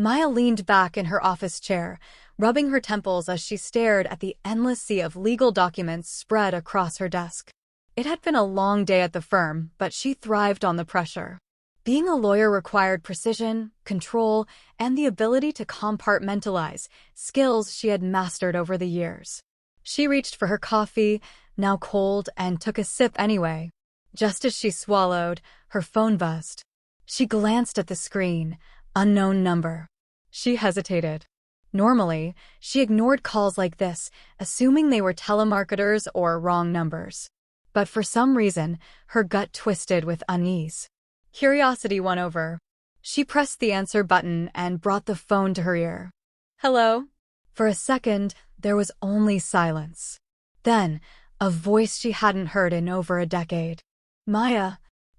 Maya leaned back in her office chair, rubbing her temples as she stared at the endless sea of legal documents spread across her desk. It had been a long day at the firm, but she thrived on the pressure. Being a lawyer required precision, control, and the ability to compartmentalize, skills she had mastered over the years. She reached for her coffee, now cold, and took a sip anyway. Just as she swallowed, her phone buzzed. She glanced at the screen. Unknown number. She hesitated. Normally, she ignored calls like this, assuming they were telemarketers or wrong numbers. But for some reason, her gut twisted with unease. Curiosity won over. She pressed the answer button and brought the phone to her ear. Hello? For a second, there was only silence. Then, a voice she hadn't heard in over a decade. Maya.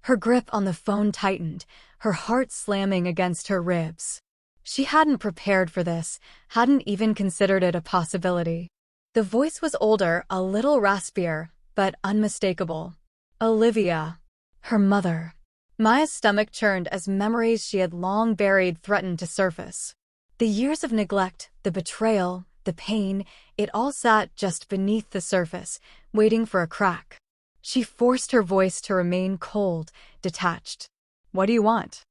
Her grip on the phone tightened, her heart slamming against her ribs. She hadn't prepared for this, hadn't even considered it a possibility. The voice was older, a little raspier, but unmistakable. Olivia. Her mother. Maya's stomach churned as memories she had long buried threatened to surface. The years of neglect, the betrayal, the pain, it all sat just beneath the surface, waiting for a crack. She forced her voice to remain cold, detached. What do you want?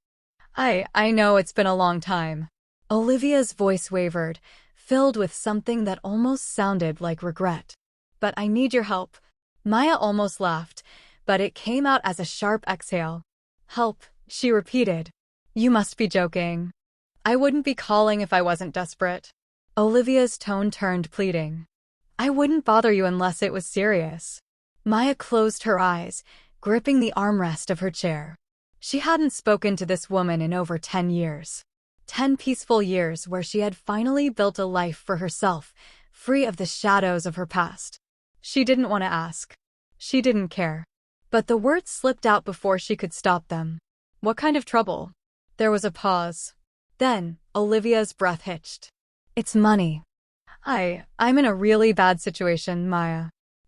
I know it's been a long time. Olivia's voice wavered, filled with something that almost sounded like regret. But I need your help. Maya almost laughed, but it came out as a sharp exhale. Help, she repeated. You must be joking. I wouldn't be calling if I wasn't desperate. Olivia's tone turned pleading. I wouldn't bother you unless it was serious. Maya closed her eyes, gripping the armrest of her chair. She hadn't spoken to this woman in over 10 years. 10 peaceful years where she had finally built a life for herself, free of the shadows of her past. She didn't want to ask. She didn't care. But the words slipped out before she could stop them. What kind of trouble? There was a pause. Then, Olivia's breath hitched. It's money. I'm in a really bad situation, Maya.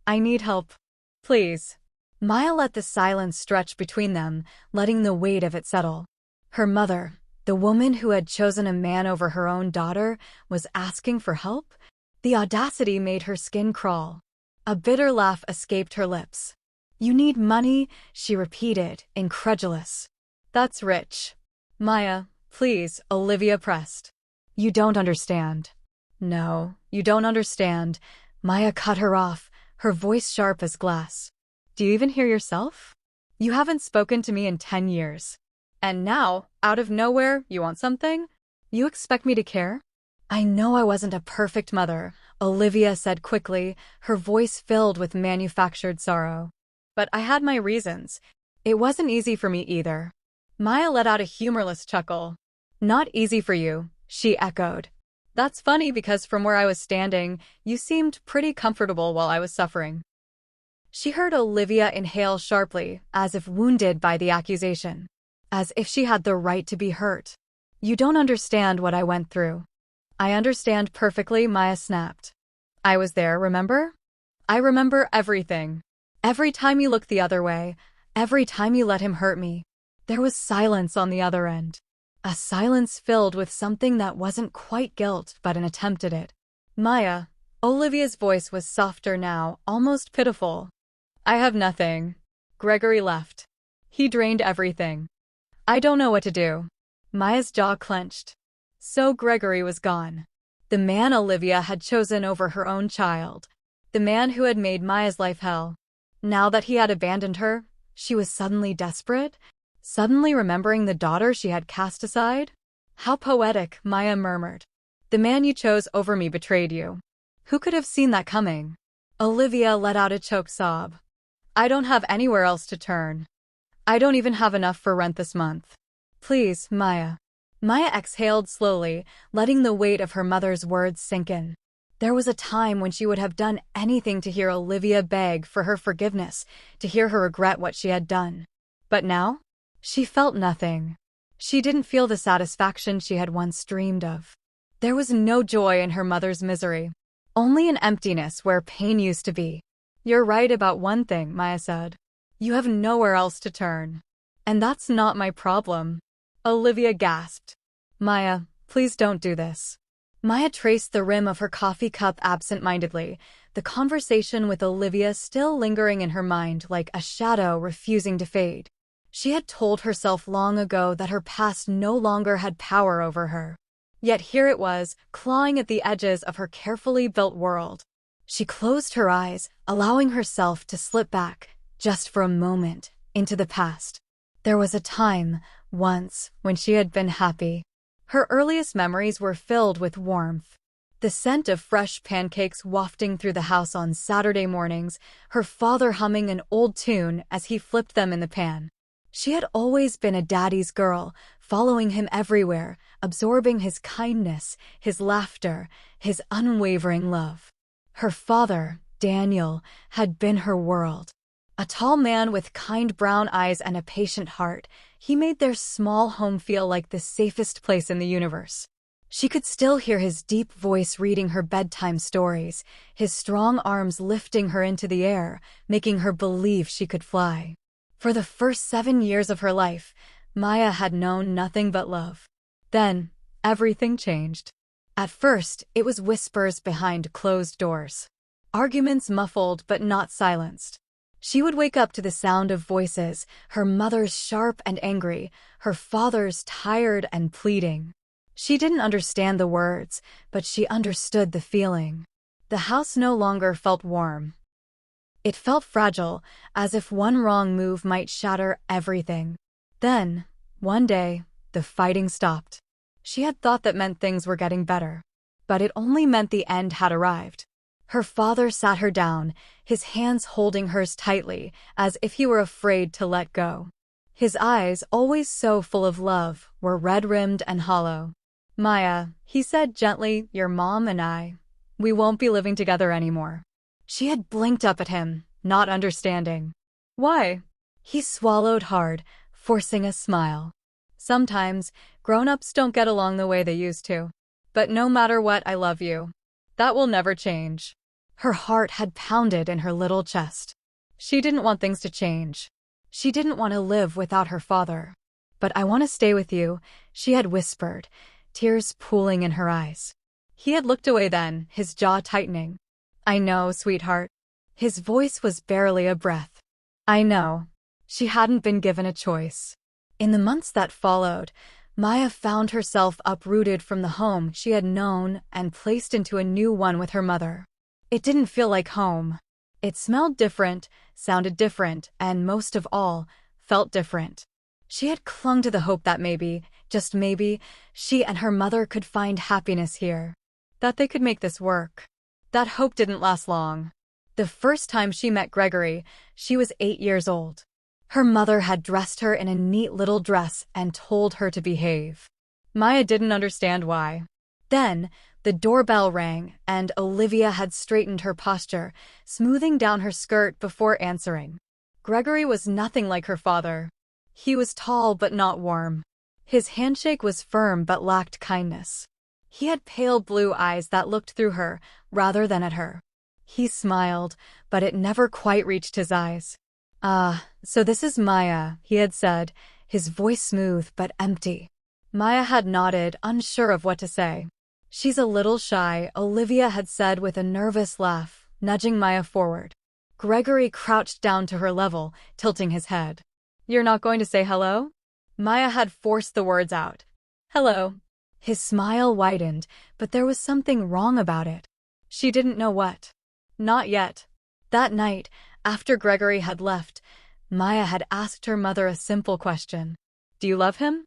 I need help. Please. Maya let the silence stretch between them, letting the weight of it settle. Her mother, the woman who had chosen a man over her own daughter, was asking for help? The audacity made her skin crawl. A bitter laugh escaped her lips. You need money, she repeated, incredulous. That's rich. Maya, please, Olivia pressed. You don't understand. No, you don't understand. Maya cut her off, her voice sharp as glass. Do you even hear yourself? You haven't spoken to me in 10 years. And now, out of nowhere, you want something? You expect me to care? I know I wasn't a perfect mother, Olivia said quickly, her voice filled with manufactured sorrow. But I had my reasons. It wasn't easy for me either. Maya let out a humorless chuckle. Not easy for you, she echoed. That's funny because from where I was standing, you seemed pretty comfortable while I was suffering. She heard Olivia inhale sharply, as if wounded by the accusation. As if she had the right to be hurt. You don't understand what I went through. I understand perfectly, Maya snapped. I was there, remember? I remember everything. Every time you looked the other way, every time you let him hurt me. There was silence on the other end. A silence filled with something that wasn't quite guilt, but an attempt at it. Maya. Olivia's voice was softer now, almost pitiful. I have nothing. Gregory left. He drained everything. I don't know what to do. Maya's jaw clenched. So Gregory was gone. The man Olivia had chosen over her own child. The man who had made Maya's life hell. Now that he had abandoned her, she was suddenly desperate? Suddenly remembering the daughter she had cast aside? How poetic, Maya murmured. The man you chose over me betrayed you. Who could have seen that coming? Olivia let out a choked sob. I don't have anywhere else to turn. I don't even have enough for rent this month. Please, Maya. Maya exhaled slowly, letting the weight of her mother's words sink in. There was a time when she would have done anything to hear Olivia beg for her forgiveness, to hear her regret what she had done. But now? She felt nothing. She didn't feel the satisfaction she had once dreamed of. There was no joy in her mother's misery. Only an emptiness where pain used to be. You're right about one thing, Maya said. You have nowhere else to turn. And that's not my problem. Olivia gasped. Maya, Please don't do this. Maya traced the rim of her coffee cup absent-mindedly, the conversation with Olivia still lingering in her mind like a shadow refusing to fade. She had told herself long ago that her past no longer had power over her. Yet here it was, clawing at the edges of her carefully built world. She closed her eyes, allowing herself to slip back, just for a moment, into the past. There was a time, once, when she had been happy. Her earliest memories were filled with warmth. The scent of fresh pancakes wafting through the house on Saturday mornings, her father humming an old tune as he flipped them in the pan. She had always been a daddy's girl, following him everywhere, absorbing his kindness, his laughter, his unwavering love. Her father, Daniel, had been her world. A tall man with kind brown eyes and a patient heart, he made their small home feel like the safest place in the universe. She could still hear his deep voice reading her bedtime stories, his strong arms lifting her into the air, making her believe she could fly. For the first 7 years of her life, Maya had known nothing but love. Then, everything changed. At first, it was whispers behind closed doors. Arguments muffled but not silenced. She would wake up to the sound of voices, her mother's sharp and angry, her father's tired and pleading. She didn't understand the words, but she understood the feeling. The house no longer felt warm. It felt fragile, as if one wrong move might shatter everything. Then, one day, the fighting stopped. She had thought that meant things were getting better. But it only meant the end had arrived. Her father sat her down, his hands holding hers tightly, as if he were afraid to let go. His eyes, always so full of love, were red-rimmed and hollow. "Maya," he said gently, "your mom and I, we won't be living together anymore." She had blinked up at him, not understanding. "Why?" He swallowed hard, forcing a smile. "Sometimes, grown-ups don't get along the way they used to. But no matter what, I love you. That will never change." Her heart had pounded in her little chest. She didn't want things to change. She didn't want to live without her father. "But I want to stay with you," she had whispered, tears pooling in her eyes. He had looked away then, his jaw tightening. "I know, sweetheart." His voice was barely a breath. "I know." She hadn't been given a choice. In the months that followed, Maya found herself uprooted from the home she had known and placed into a new one with her mother. It didn't feel like home. It smelled different, sounded different, and most of all, felt different. She had clung to the hope that maybe, just maybe, she and her mother could find happiness here. That they could make this work. That hope didn't last long. The first time she met Gregory, she was 8 years old. Her mother had dressed her in a neat little dress and told her to behave. Maya didn't understand why. Then, the doorbell rang, and Olivia had straightened her posture, smoothing down her skirt before answering. Gregory was nothing like her father. He was tall but not warm. His handshake was firm but lacked kindness. He had pale blue eyes that looked through her, rather than at her. He smiled, but it never quite reached his eyes. "Ah, so this is Maya," he had said, his voice smooth but empty. Maya had nodded, unsure of what to say. "She's a little shy," Olivia had said with a nervous laugh, nudging Maya forward. Gregory crouched down to her level, tilting his head. "You're not going to say hello?" Maya had forced the words out. "Hello." His smile widened, but there was something wrong about it. She didn't know what. Not yet. That night, after Gregory had left, Maya had asked her mother a simple question. "Do you love him?"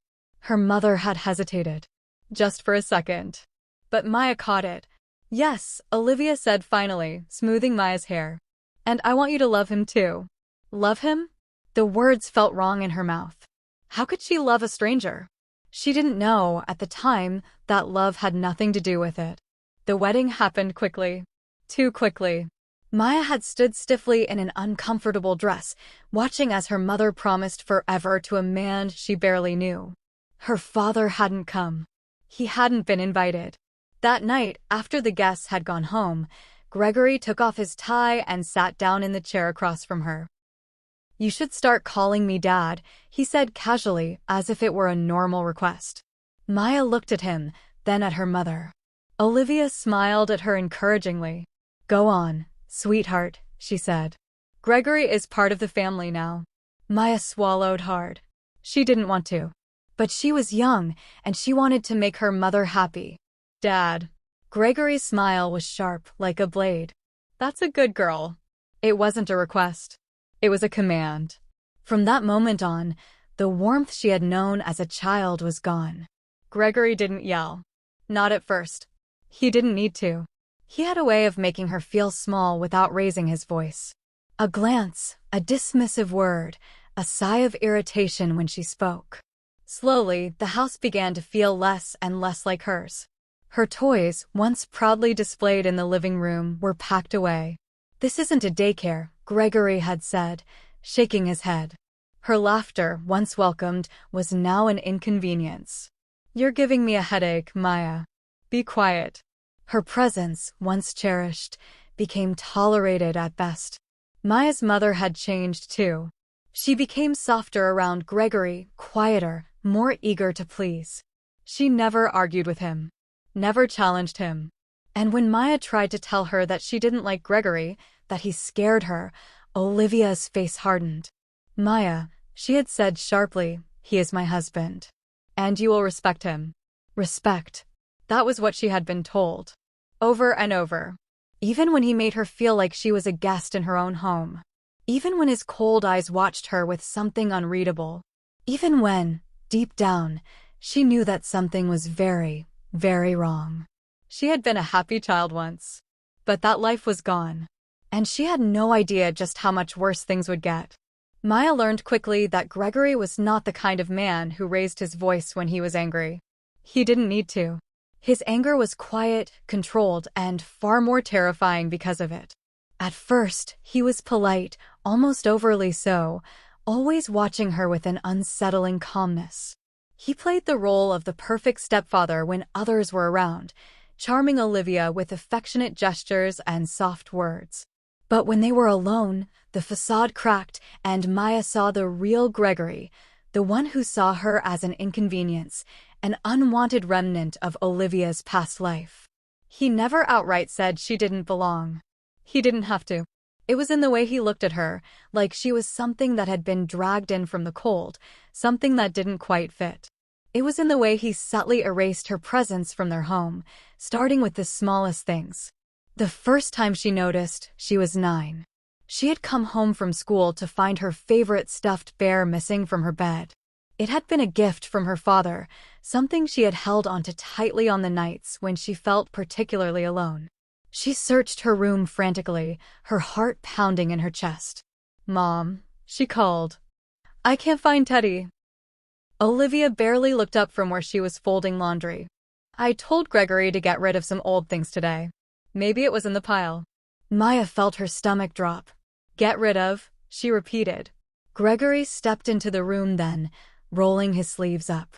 Her mother had hesitated. Just for a second. But Maya caught it. "Yes," Olivia said finally, smoothing Maya's hair. "And I want you to love him too." Love him? The words felt wrong in her mouth. How could she love a stranger? She didn't know, at the time, that love had nothing to do with it. The wedding happened quickly. Too quickly. Maya had stood stiffly in an uncomfortable dress, watching as her mother promised forever to a man she barely knew. Her father hadn't come. He hadn't been invited. That night, after the guests had gone home, Gregory took off his tie and sat down in the chair across from her. "You should start calling me Dad," he said casually, as if it were a normal request. Maya looked at him, then at her mother. Olivia smiled at her encouragingly. "Go on, sweetheart," she said. "Gregory is part of the family now." Maya swallowed hard. She didn't want to. But she was young, and she wanted to make her mother happy. "Dad." Gregory's smile was sharp, like a blade. "That's a good girl." It wasn't a request. It was a command. From that moment on, the warmth she had known as a child was gone. Gregory didn't yell. Not at first. He didn't need to. He had a way of making her feel small without raising his voice. A glance, a dismissive word, a sigh of irritation when she spoke. Slowly, the house began to feel less and less like hers. Her toys, once proudly displayed in the living room, were packed away. "This isn't a daycare," Gregory had said, shaking his head. Her laughter, once welcomed, was now an inconvenience. "You're giving me a headache, Maya. Be quiet." Her presence, once cherished, became tolerated at best. Maya's mother had changed too. She became softer around Gregory, quieter, more eager to please. She never argued with him. Never challenged him. And when Maya tried to tell her that she didn't like Gregory, that he scared her, Olivia's face hardened. "Maya," she had said sharply, "he is my husband. And you will respect him." Respect. That was what she had been told. Over and over. Even when he made her feel like she was a guest in her own home. Even when his cold eyes watched her with something unreadable. Even when, deep down, she knew that something was very, very wrong. She had been a happy child once. But that life was gone. And she had no idea just how much worse things would get. Maya learned quickly that Gregory was not the kind of man who raised his voice when he was angry. He didn't need to. His anger was quiet, controlled, and far more terrifying because of it. At first, he was polite, almost overly so, always watching her with an unsettling calmness. He played the role of the perfect stepfather when others were around, charming Olivia with affectionate gestures and soft words. But when they were alone, the facade cracked, and Maya saw the real Gregory, the one who saw her as an inconvenience, an unwanted remnant of Olivia's past life. He never outright said she didn't belong. He didn't have to. It was in the way he looked at her, like she was something that had been dragged in from the cold, something that didn't quite fit. It was in the way he subtly erased her presence from their home, starting with the smallest things. The first time she noticed, she was 9. She had come home from school to find her favorite stuffed bear missing from her bed. It had been a gift from her father, something she had held onto tightly on the nights when she felt particularly alone. She searched her room frantically, her heart pounding in her chest. "Mom," she called. "I can't find Teddy." Olivia barely looked up from where she was folding laundry. "I told Gregory to get rid of some old things today. Maybe it was in the pile." Maya felt her stomach drop. "Get rid of," she repeated. Gregory stepped into the room then, rolling his sleeves up.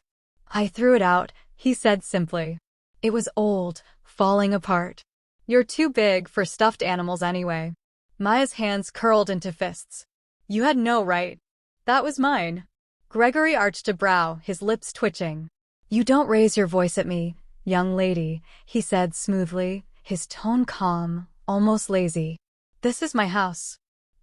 "I threw it out," he said simply. "It was old, falling apart." "You're too big for stuffed animals anyway." Maya's hands curled into fists. "You had no right. That was mine." Gregory arched a brow, his lips twitching. "You don't raise your voice at me, young lady," he said smoothly, his tone calm, almost lazy. "This is my house.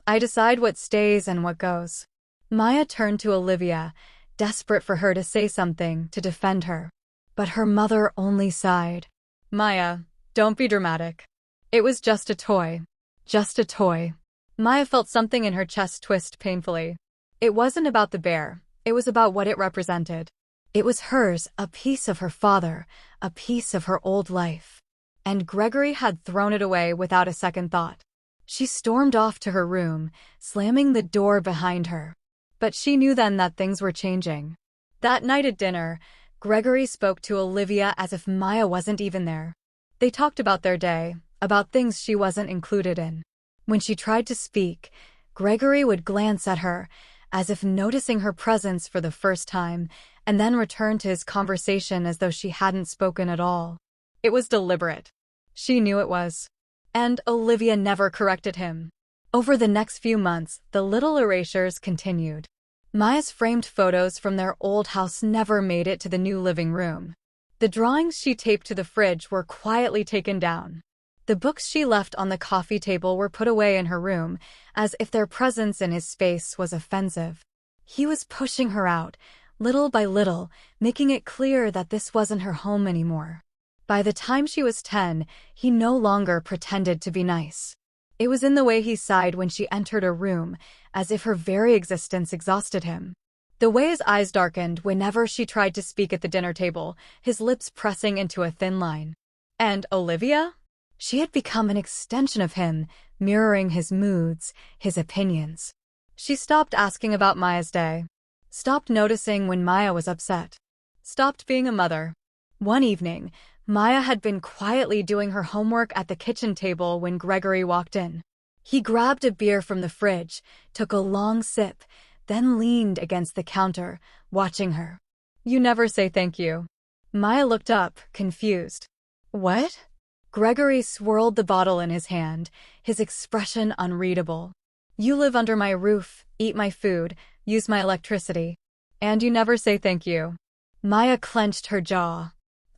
I decide what stays and what goes." Maya turned to Olivia, desperate for her to say something to defend her. But her mother only sighed. "Maya, don't be dramatic. It was just a toy. Just a toy." Maya felt something in her chest twist painfully. It wasn't about the bear. It was about what it represented. It was hers, a piece of her father, a piece of her old life. And Gregory had thrown it away without a second thought. She stormed off to her room, slamming the door behind her. But she knew then that things were changing. That night at dinner, Gregory spoke to Olivia as if Maya wasn't even there. They talked about their day, about things she wasn't included in. When she tried to speak, Gregory would glance at her, as if noticing her presence for the first time, and then return to his conversation as though she hadn't spoken at all. It was deliberate. She knew it was. And Olivia never corrected him. Over the next few months, the little erasures continued. Maya's framed photos from their old house never made it to the new living room. The drawings she taped to the fridge were quietly taken down. The books she left on the coffee table were put away in her room, as if their presence in his space was offensive. He was pushing her out, little by little, making it clear that this wasn't her home anymore. By the time she was 10, he no longer pretended to be nice. It was in the way he sighed when she entered a room, as if her very existence exhausted him. The way his eyes darkened whenever she tried to speak at the dinner table, his lips pressing into a thin line. And Olivia? She had become an extension of him, mirroring his moods, his opinions. She stopped asking about Maya's day. Stopped noticing when Maya was upset. Stopped being a mother. One evening, Maya had been quietly doing her homework at the kitchen table when Gregory walked in. He grabbed a beer from the fridge, took a long sip, then leaned against the counter, watching her. "You never say thank you." Maya looked up, confused. "What?" Gregory swirled the bottle in his hand, his expression unreadable. "You live under my roof, eat my food, use my electricity. And you never say thank you." Maya clenched her jaw.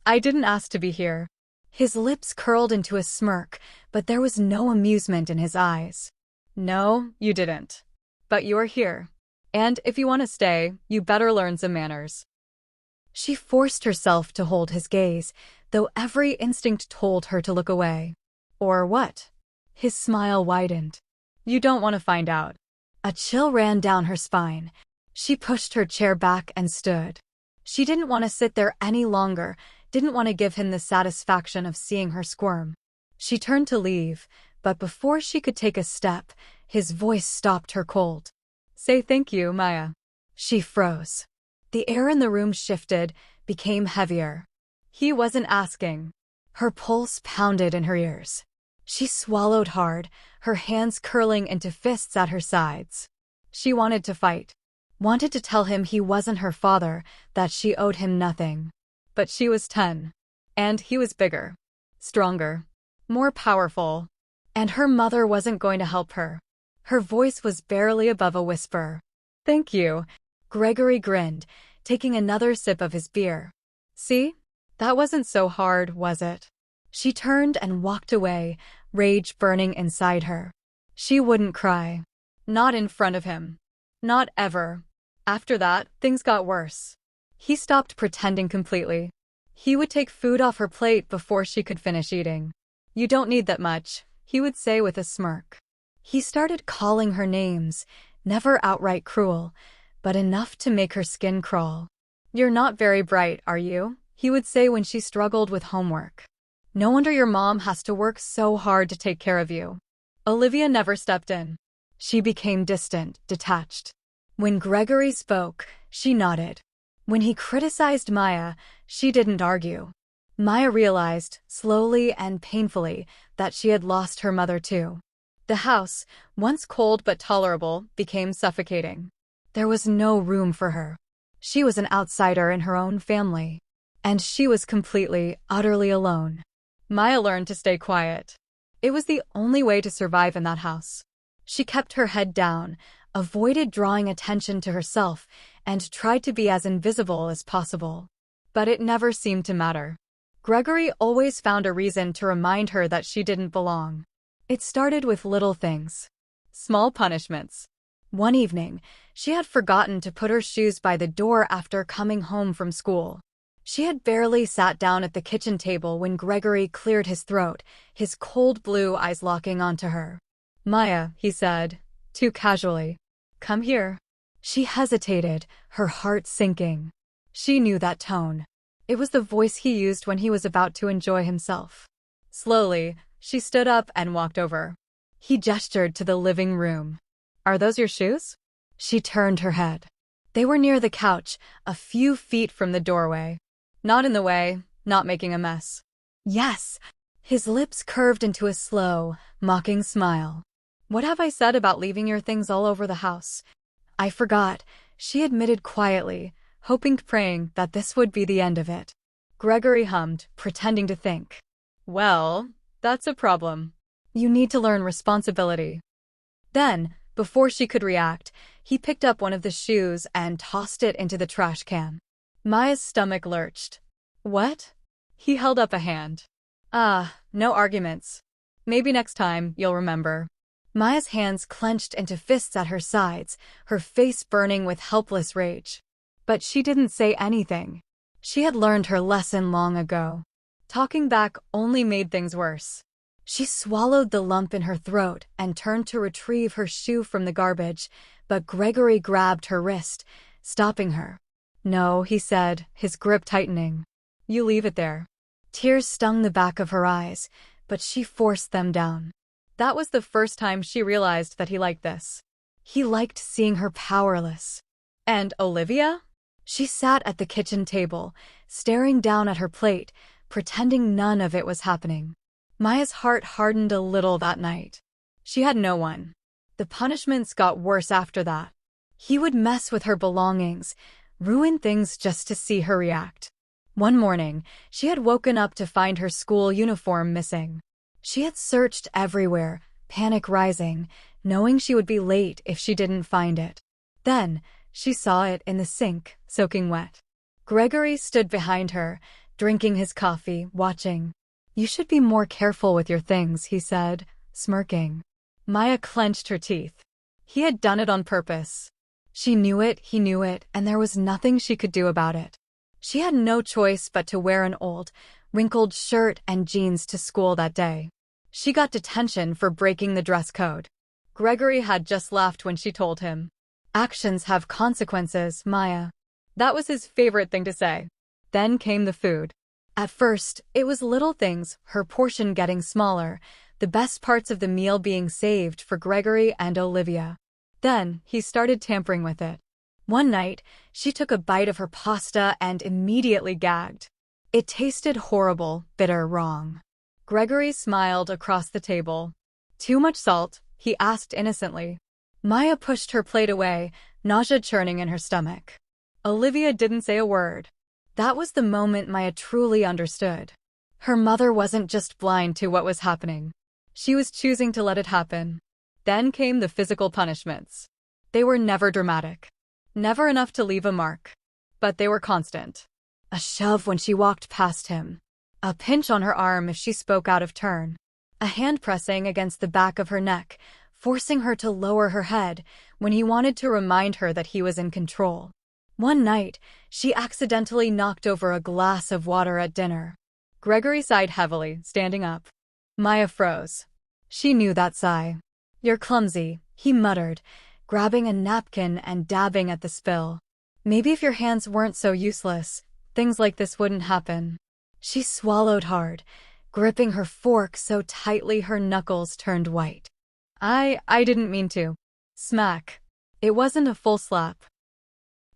"I didn't ask to be here." His lips curled into a smirk, but there was no amusement in his eyes. "No, you didn't. But you're here. And if you want to stay, you better learn some manners." She forced herself to hold his gaze, though every instinct told her to look away. "Or what?" His smile widened. "You don't want to find out." A chill ran down her spine. She pushed her chair back and stood. She didn't want to sit there any longer, didn't want to give him the satisfaction of seeing her squirm. She turned to leave, but before she could take a step, his voice stopped her cold. "Say thank you, Maya." She froze. The air in the room shifted, became heavier. He wasn't asking. Her pulse pounded in her ears. She swallowed hard, her hands curling into fists at her sides. She wanted to fight. Wanted to tell him he wasn't her father, that she owed him nothing. But she was 10. And he was bigger, stronger, more powerful. And her mother wasn't going to help her. Her voice was barely above a whisper. "Thank you." Gregory grinned, taking another sip of his beer. "See? That wasn't so hard, was it?" She turned and walked away, rage burning inside her. She wouldn't cry. Not in front of him. Not ever. After that, things got worse. He stopped pretending completely. He would take food off her plate before she could finish eating. "You don't need that much," he would say with a smirk. He started calling her names, never outright cruel, but enough to make her skin crawl. "You're not very bright, are you?" he would say when she struggled with homework. "No wonder your mom has to work so hard to take care of you." Olivia never stepped in. She became distant, detached. When Gregory spoke, she nodded. When he criticized Maya, she didn't argue. Maya realized, slowly and painfully, that she had lost her mother too. The house, once cold but tolerable, became suffocating. There was no room for her. She was an outsider in her own family. And she was completely, utterly alone. Maya learned to stay quiet. It was the only way to survive in that house. She kept her head down, avoided drawing attention to herself, and tried to be as invisible as possible. But it never seemed to matter. Gregory always found a reason to remind her that she didn't belong. It started with little things. Small punishments. One evening, she had forgotten to put her shoes by the door after coming home from school. She had barely sat down at the kitchen table when Gregory cleared his throat, his cold blue eyes locking onto her. "Maya," he said, too casually. "Come here." She hesitated, her heart sinking. She knew that tone. It was the voice he used when he was about to enjoy himself. Slowly, she stood up and walked over. He gestured to the living room. "Are those your shoes?" She turned her head. They were near the couch, a few feet from the doorway. Not in the way, not making a mess. "Yes." His lips curved into a slow, mocking smile. "What have I said about leaving your things all over the house?" "I forgot," she admitted quietly, hoping, praying that this would be the end of it. Gregory hummed, pretending to think. "Well, that's a problem. You need to learn responsibility." Then, before she could react, he picked up one of the shoes and tossed it into the trash can. Maya's stomach lurched. What? He held up a hand. Ah, no arguments. Maybe next time you'll remember. Maya's hands clenched into fists at her sides, her face burning with helpless rage. But she didn't say anything. She had learned her lesson long ago. Talking back only made things worse. She swallowed the lump in her throat and turned to retrieve her shoe from the garbage, but Gregory grabbed her wrist, stopping her. No, he said, his grip tightening. You leave it there. Tears stung the back of her eyes, but she forced them down. That was the first time she realized that he liked this. He liked seeing her powerless. And Olivia? She sat at the kitchen table, staring down at her plate, pretending none of it was happening. Maya's heart hardened a little that night. She had no one. The punishments got worse after that. He would mess with her belongings, ruin things just to see her react. One morning, she had woken up to find her school uniform missing. She had searched everywhere, panic rising, knowing she would be late if she didn't find it. Then, she saw it in the sink, soaking wet. Gregory stood behind her, drinking his coffee, watching. You should be more careful with your things, he said, smirking. Maya clenched her teeth. He had done it on purpose. She knew it, he knew it, and there was nothing she could do about it. She had no choice but to wear an old, wrinkled shirt and jeans to school that day. She got detention for breaking the dress code. Gregory had just laughed when she told him. Actions have consequences, Maya. That was his favorite thing to say. Then came the food. At first, it was little things, her portion getting smaller, the best parts of the meal being saved for Gregory and Olivia. Then, he started tampering with it. One night, she took a bite of her pasta and immediately gagged. It tasted horrible, bitter, wrong. Gregory smiled across the table. Too much salt? He asked innocently. Maya pushed her plate away, nausea churning in her stomach. Olivia didn't say a word. That was the moment Maya truly understood. Her mother wasn't just blind to what was happening. She was choosing to let it happen. Then came the physical punishments. They were never dramatic. Never enough to leave a mark. But they were constant. A shove when she walked past him. A pinch on her arm if she spoke out of turn. A hand pressing against the back of her neck, forcing her to lower her head when he wanted to remind her that he was in control. One night, she accidentally knocked over a glass of water at dinner. Gregory sighed heavily, standing up. Maya froze. She knew that sigh. You're clumsy, he muttered, grabbing a napkin and dabbing at the spill. Maybe if your hands weren't so useless, things like this wouldn't happen. She swallowed hard, gripping her fork so tightly her knuckles turned white. I didn't mean to. Smack. It wasn't a full slap.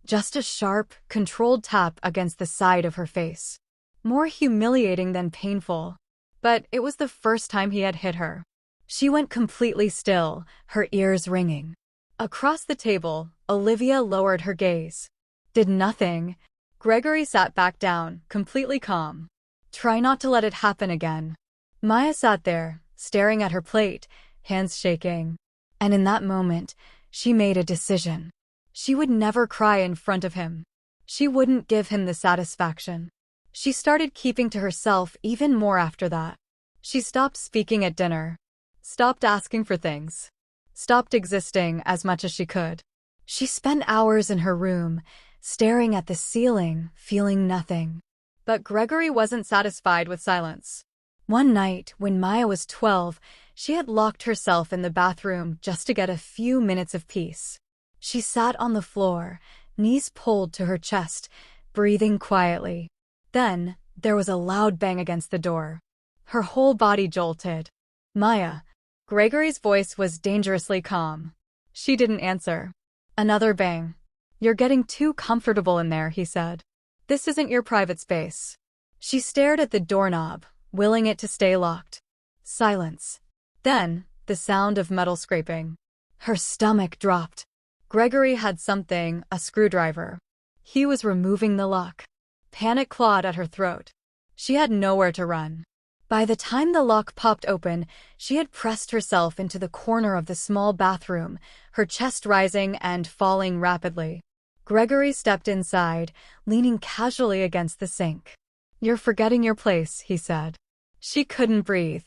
Just a sharp, controlled tap against the side of her face. More humiliating than painful. But it was the first time he had hit her. She went completely still, her ears ringing. Across the table, Olivia lowered her gaze. Did nothing. Gregory sat back down, completely calm. Try not to let it happen again. Maya sat there, staring at her plate, hands shaking. And in that moment, she made a decision. She would never cry in front of him. She wouldn't give him the satisfaction. She started keeping to herself even more after that. She stopped speaking at dinner. Stopped asking for things. Stopped existing as much as she could. She spent hours in her room, staring at the ceiling, feeling nothing. But Gregory wasn't satisfied with silence. One night, when Maya was 12, she had locked herself in the bathroom just to get a few minutes of peace. She sat on the floor, knees pulled to her chest, breathing quietly. Then, there was a loud bang against the door. Her whole body jolted. Maya. Gregory's voice was dangerously calm. She didn't answer. Another bang. You're getting too comfortable in there, he said. This isn't your private space. She stared at the doorknob, willing it to stay locked. Silence. Then, the sound of metal scraping. Her stomach dropped. Gregory had something, a screwdriver. He was removing the lock. Panic clawed at her throat. She had nowhere to run. By the time the lock popped open, she had pressed herself into the corner of the small bathroom, her chest rising and falling rapidly. Gregory stepped inside, leaning casually against the sink. "You're forgetting your place," he said. She couldn't breathe.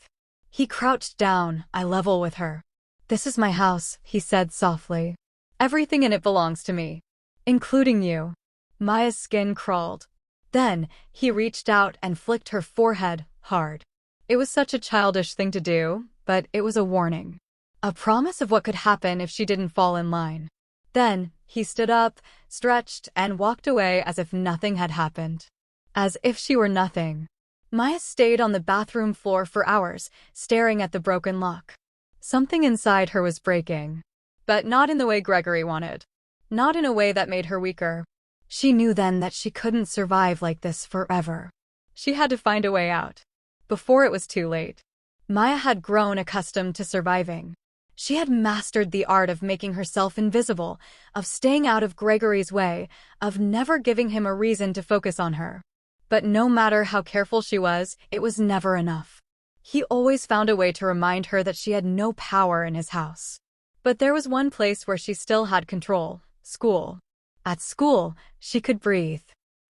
He crouched down, eye level with her. "This is my house," he said softly. "Everything in it belongs to me. Including you." Maya's skin crawled. Then, he reached out and flicked her forehead hard. It was such a childish thing to do, but it was a warning. A promise of what could happen if she didn't fall in line. Then, he stood up, stretched, and walked away as if nothing had happened. As if she were nothing. Maya stayed on the bathroom floor for hours, staring at the broken lock. Something inside her was breaking. But not in the way Gregory wanted. Not in a way that made her weaker. She knew then that she couldn't survive like this forever. She had to find a way out. Before it was too late. Maya had grown accustomed to surviving. She had mastered the art of making herself invisible, of staying out of Gregory's way, of never giving him a reason to focus on her. But no matter how careful she was, it was never enough. He always found a way to remind her that she had no power in his house. But there was one place where she still had control: school. At school, she could breathe.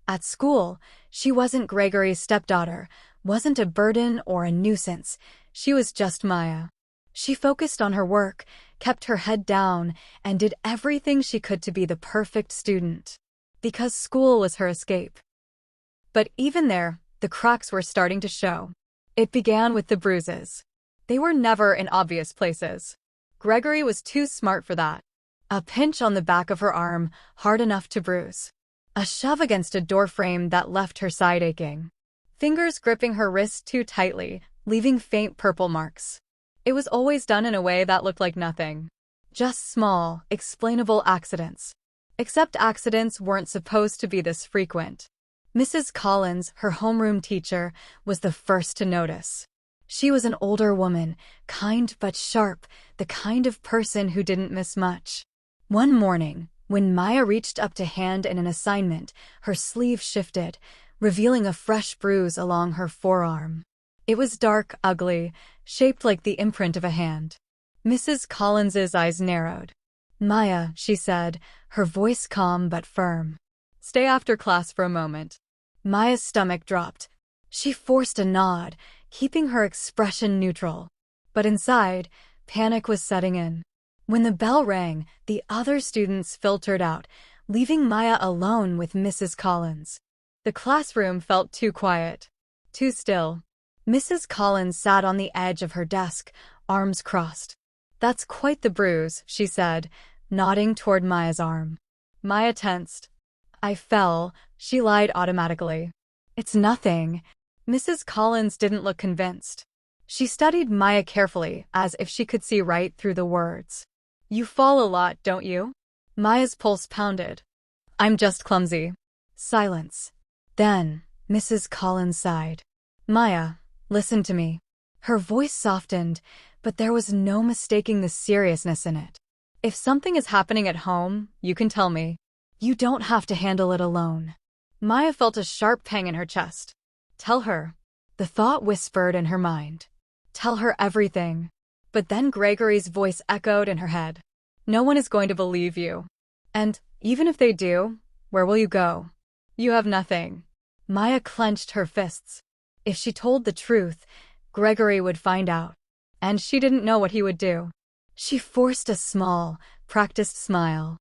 At school, she wasn't Gregory's stepdaughter, wasn't a burden or a nuisance. She was just Maya. She focused on her work, kept her head down, and did everything she could to be the perfect student. Because school was her escape. But even there, the cracks were starting to show. It began with the bruises. They were never in obvious places. Gregory was too smart for that. A pinch on the back of her arm, hard enough to bruise. A shove against a doorframe that left her side aching. Fingers gripping her wrist too tightly, leaving faint purple marks. It was always done in a way that looked like nothing. Just small, explainable accidents. Except accidents weren't supposed to be this frequent. Mrs. Collins, her homeroom teacher, was the first to notice. She was an older woman, kind but sharp, the kind of person who didn't miss much. One morning, when Maya reached up to hand in an assignment, her sleeve shifted, revealing a fresh bruise along her forearm. It was dark, ugly, shaped like the imprint of a hand. Mrs. Collins's eyes narrowed. "Maya," she said, her voice calm but firm. "Stay after class for a moment." Maya's stomach dropped. She forced a nod, keeping her expression neutral. But inside, panic was setting in. When the bell rang, the other students filtered out, leaving Maya alone with Mrs. Collins. The classroom felt too quiet. Too still. Mrs. Collins sat on the edge of her desk, arms crossed. "That's quite the bruise," she said, nodding toward Maya's arm. Maya tensed. "I fell," she lied automatically. "It's nothing." Mrs. Collins didn't look convinced. She studied Maya carefully, as if she could see right through the words. "You fall a lot, don't you?" Maya's pulse pounded. "I'm just clumsy." Silence. Then, Mrs. Collins sighed. "Maya, listen to me." Her voice softened, but there was no mistaking the seriousness in it. "If something is happening at home, you can tell me. You don't have to handle it alone." Maya felt a sharp pang in her chest. "Tell her." The thought whispered in her mind. "Tell her everything." But then Gregory's voice echoed in her head. "No one is going to believe you. And, even if they do, where will you go? You have nothing." Maya clenched her fists. If she told the truth, Gregory would find out. And she didn't know what he would do. She forced a small, practiced smile.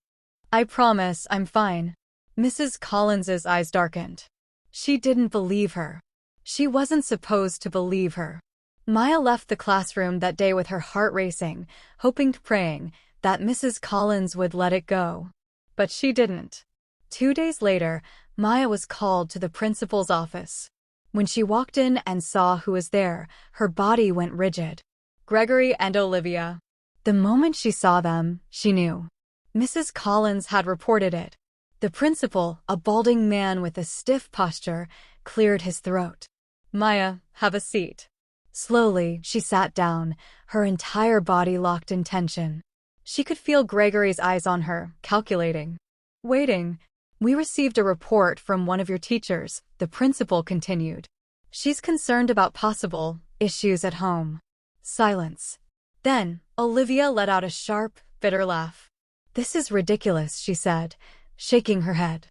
"I promise I'm fine." Mrs. Collins's eyes darkened. She didn't believe her. She wasn't supposed to believe her. Maya left the classroom that day with her heart racing, hoping, praying, that Mrs. Collins would let it go. But she didn't. 2 days later, Maya was called to the principal's office. When she walked in and saw who was there, her body went rigid. Gregory and Olivia. The moment she saw them, she knew. Mrs. Collins had reported it. The principal, a balding man with a stiff posture, cleared his throat. "Maya, have a seat." Slowly, she sat down, her entire body locked in tension. She could feel Gregory's eyes on her, calculating. "Waiting. We received a report from one of your teachers," the principal continued. "She's concerned about possible issues at home." Silence. Then, Olivia let out a sharp, bitter laugh. "This is ridiculous," she said, shaking her head.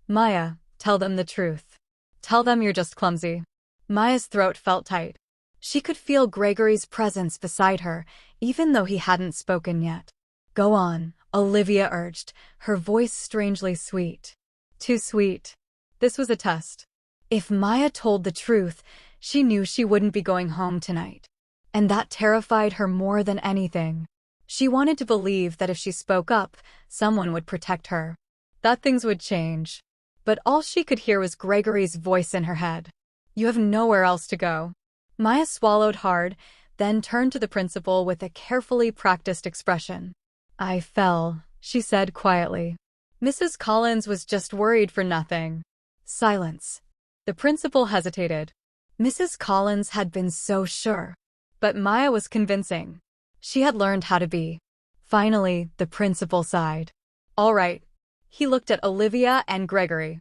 "Maya, tell them the truth." Tell them you're just clumsy. Maya's throat felt tight. She could feel Gregory's presence beside her, even though he hadn't spoken yet. Go on, Olivia urged, her voice strangely sweet. Too sweet. This was a test. If Maya told the truth, she knew she wouldn't be going home tonight. And that terrified her more than anything. She wanted to believe that if she spoke up, someone would protect her. That things would change. But all she could hear was Gregory's voice in her head. You have nowhere else to go. Maya swallowed hard, then turned to the principal with a carefully practiced expression. I fell, she said quietly. Mrs. Collins was just worried for nothing. Silence. The principal hesitated. Mrs. Collins had been so sure. But Maya was convincing. She had learned how to be. Finally, the principal sighed. All right. He looked at Olivia and Gregory.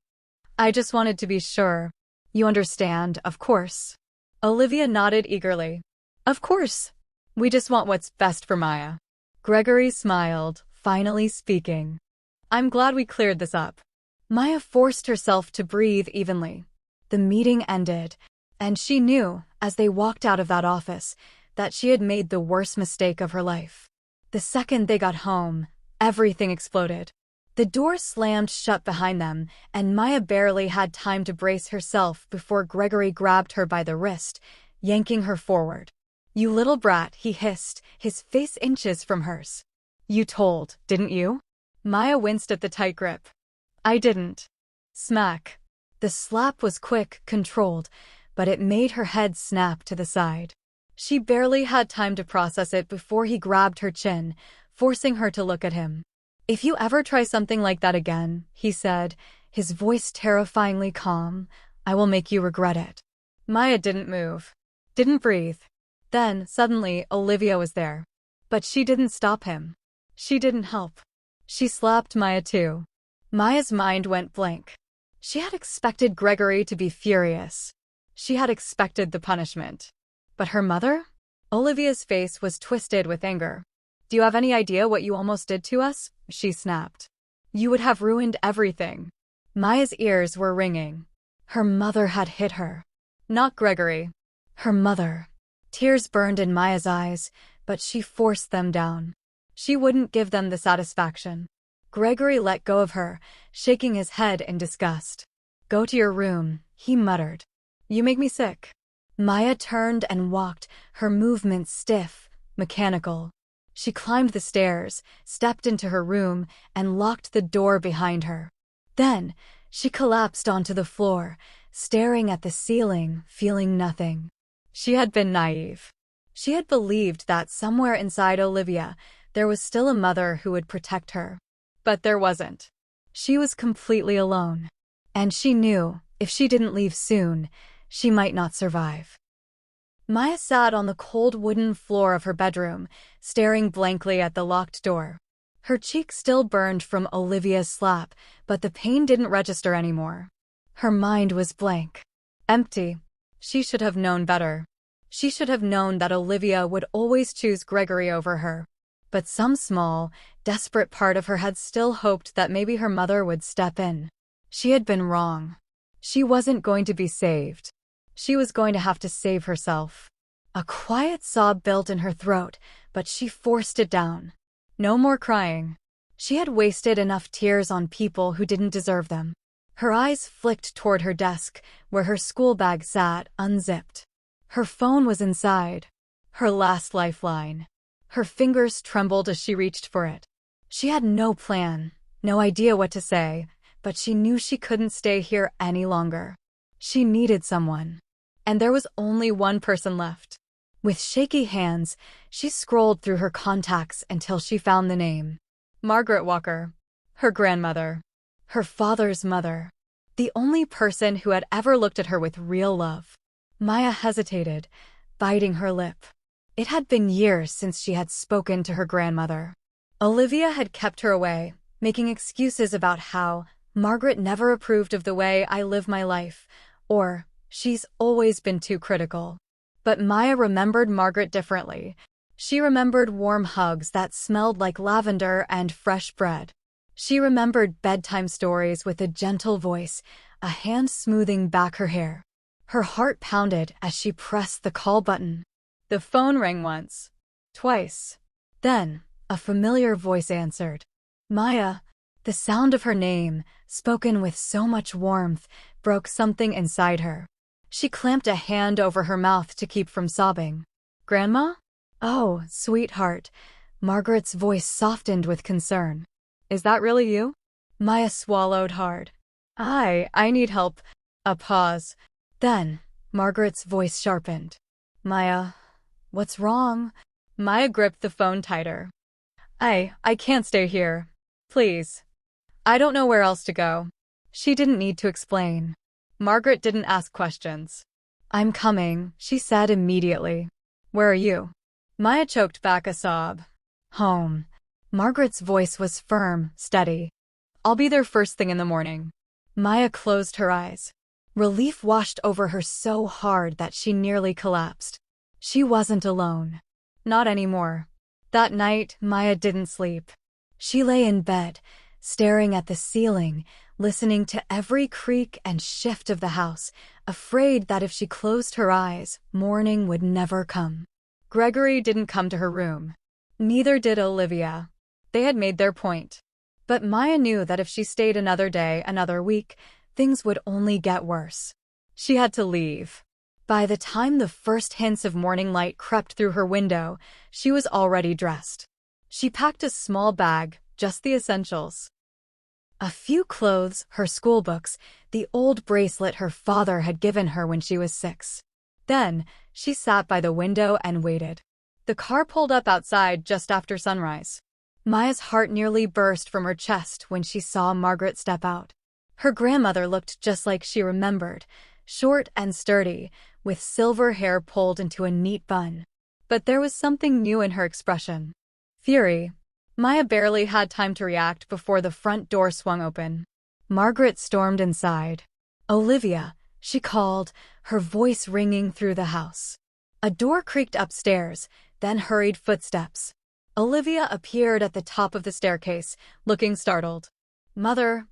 I just wanted to be sure. You understand, of course. Olivia nodded eagerly. Of course. We just want what's best for Maya. Gregory smiled, finally speaking. I'm glad we cleared this up. Maya forced herself to breathe evenly. The meeting ended, and she knew, as they walked out of that office, that she had made the worst mistake of her life. The second they got home, everything exploded. The door slammed shut behind them, and Maya barely had time to brace herself before Gregory grabbed her by the wrist, yanking her forward. You little brat, he hissed, his face inches from hers. You told, didn't you? Maya winced at the tight grip. I didn't. Smack. The slap was quick, controlled, but it made her head snap to the side. She barely had time to process it before he grabbed her chin, forcing her to look at him. If you ever try something like that again, he said, his voice terrifyingly calm, I will make you regret it. Maya didn't move. Didn't breathe. Then, suddenly, Olivia was there. But she didn't stop him. She didn't help. She slapped Maya too. Maya's mind went blank. She had expected Gregory to be furious. She had expected the punishment. But her mother? Olivia's face was twisted with anger. Do you have any idea what you almost did to us? She snapped. You would have ruined everything. Maya's ears were ringing. Her mother had hit her. Not Gregory. Her mother. Tears burned in Maya's eyes, but she forced them down. She wouldn't give them the satisfaction. Gregory let go of her, shaking his head in disgust. Go to your room, he muttered. You make me sick. Maya turned and walked, her movements stiff, mechanical. She climbed the stairs, stepped into her room, and locked the door behind her. Then, she collapsed onto the floor, staring at the ceiling, feeling nothing. She had been naive. She had believed that somewhere inside Olivia, there was still a mother who would protect her. But there wasn't. She was completely alone. And she knew, if she didn't leave soon, she might not survive. Maya sat on the cold wooden floor of her bedroom, staring blankly at the locked door. Her cheek still burned from Olivia's slap, but the pain didn't register anymore. Her mind was blank. Empty. She should have known better. She should have known that Olivia would always choose Gregory over her. But some small, desperate part of her had still hoped that maybe her mother would step in. She had been wrong. She wasn't going to be saved. She was going to have to save herself. A quiet sob built in her throat, but she forced it down. No more crying. She had wasted enough tears on people who didn't deserve them. Her eyes flicked toward her desk, where her school bag sat, unzipped. Her phone was inside. Her last lifeline. Her fingers trembled as she reached for it. She had no plan, no idea what to say, but she knew she couldn't stay here any longer. She needed someone. And there was only one person left. With shaky hands, she scrolled through her contacts until she found the name. Margaret Walker. Her grandmother. Her father's mother. The only person who had ever looked at her with real love. Maya hesitated, biting her lip. It had been years since she had spoken to her grandmother. Olivia had kept her away, making excuses about how Margaret never approved of the way I live my life, or she's always been too critical. But Maya remembered Margaret differently. She remembered warm hugs that smelled like lavender and fresh bread. She remembered bedtime stories with a gentle voice, a hand smoothing back her hair. Her heart pounded as she pressed the call button. The phone rang once, twice. Then, a familiar voice answered. Maya. The sound of her name, spoken with so much warmth, broke something inside her. She clamped a hand over her mouth to keep from sobbing. Grandma? Oh, sweetheart. Margaret's voice softened with concern. Is that really you? Maya swallowed hard. I need help. A pause. Then, Margaret's voice sharpened. Maya, what's wrong? Maya gripped the phone tighter. I can't stay here. Please. I don't know where else to go. She didn't need to explain. Margaret didn't ask questions. I'm coming, she said immediately. Where are you? Maya choked back a sob. Home. Margaret's voice was firm, steady. I'll be there first thing in the morning. Maya closed her eyes. Relief washed over her so hard that she nearly collapsed. She wasn't alone. Not anymore. That night, Maya didn't sleep. She lay in bed, staring at the ceiling, listening to every creak and shift of the house, afraid that if she closed her eyes, morning would never come. Gregory didn't come to her room. Neither did Olivia. They had made their point. But Maya knew that if she stayed another day, another week, things would only get worse. She had to leave. By the time the first hints of morning light crept through her window, she was already dressed. She packed a small bag, just the essentials. A few clothes, her school books, the old bracelet her father had given her when she was 6. Then, she sat by the window and waited. The car pulled up outside just after sunrise. Maya's heart nearly burst from her chest when she saw Margaret step out. Her grandmother looked just like she remembered, short and sturdy, with silver hair pulled into a neat bun. But there was something new in her expression. Fury. Maya barely had time to react before the front door swung open. Margaret stormed inside. Olivia, she called, her voice ringing through the house. A door creaked upstairs, then hurried footsteps. Olivia appeared at the top of the staircase, looking startled. Mother.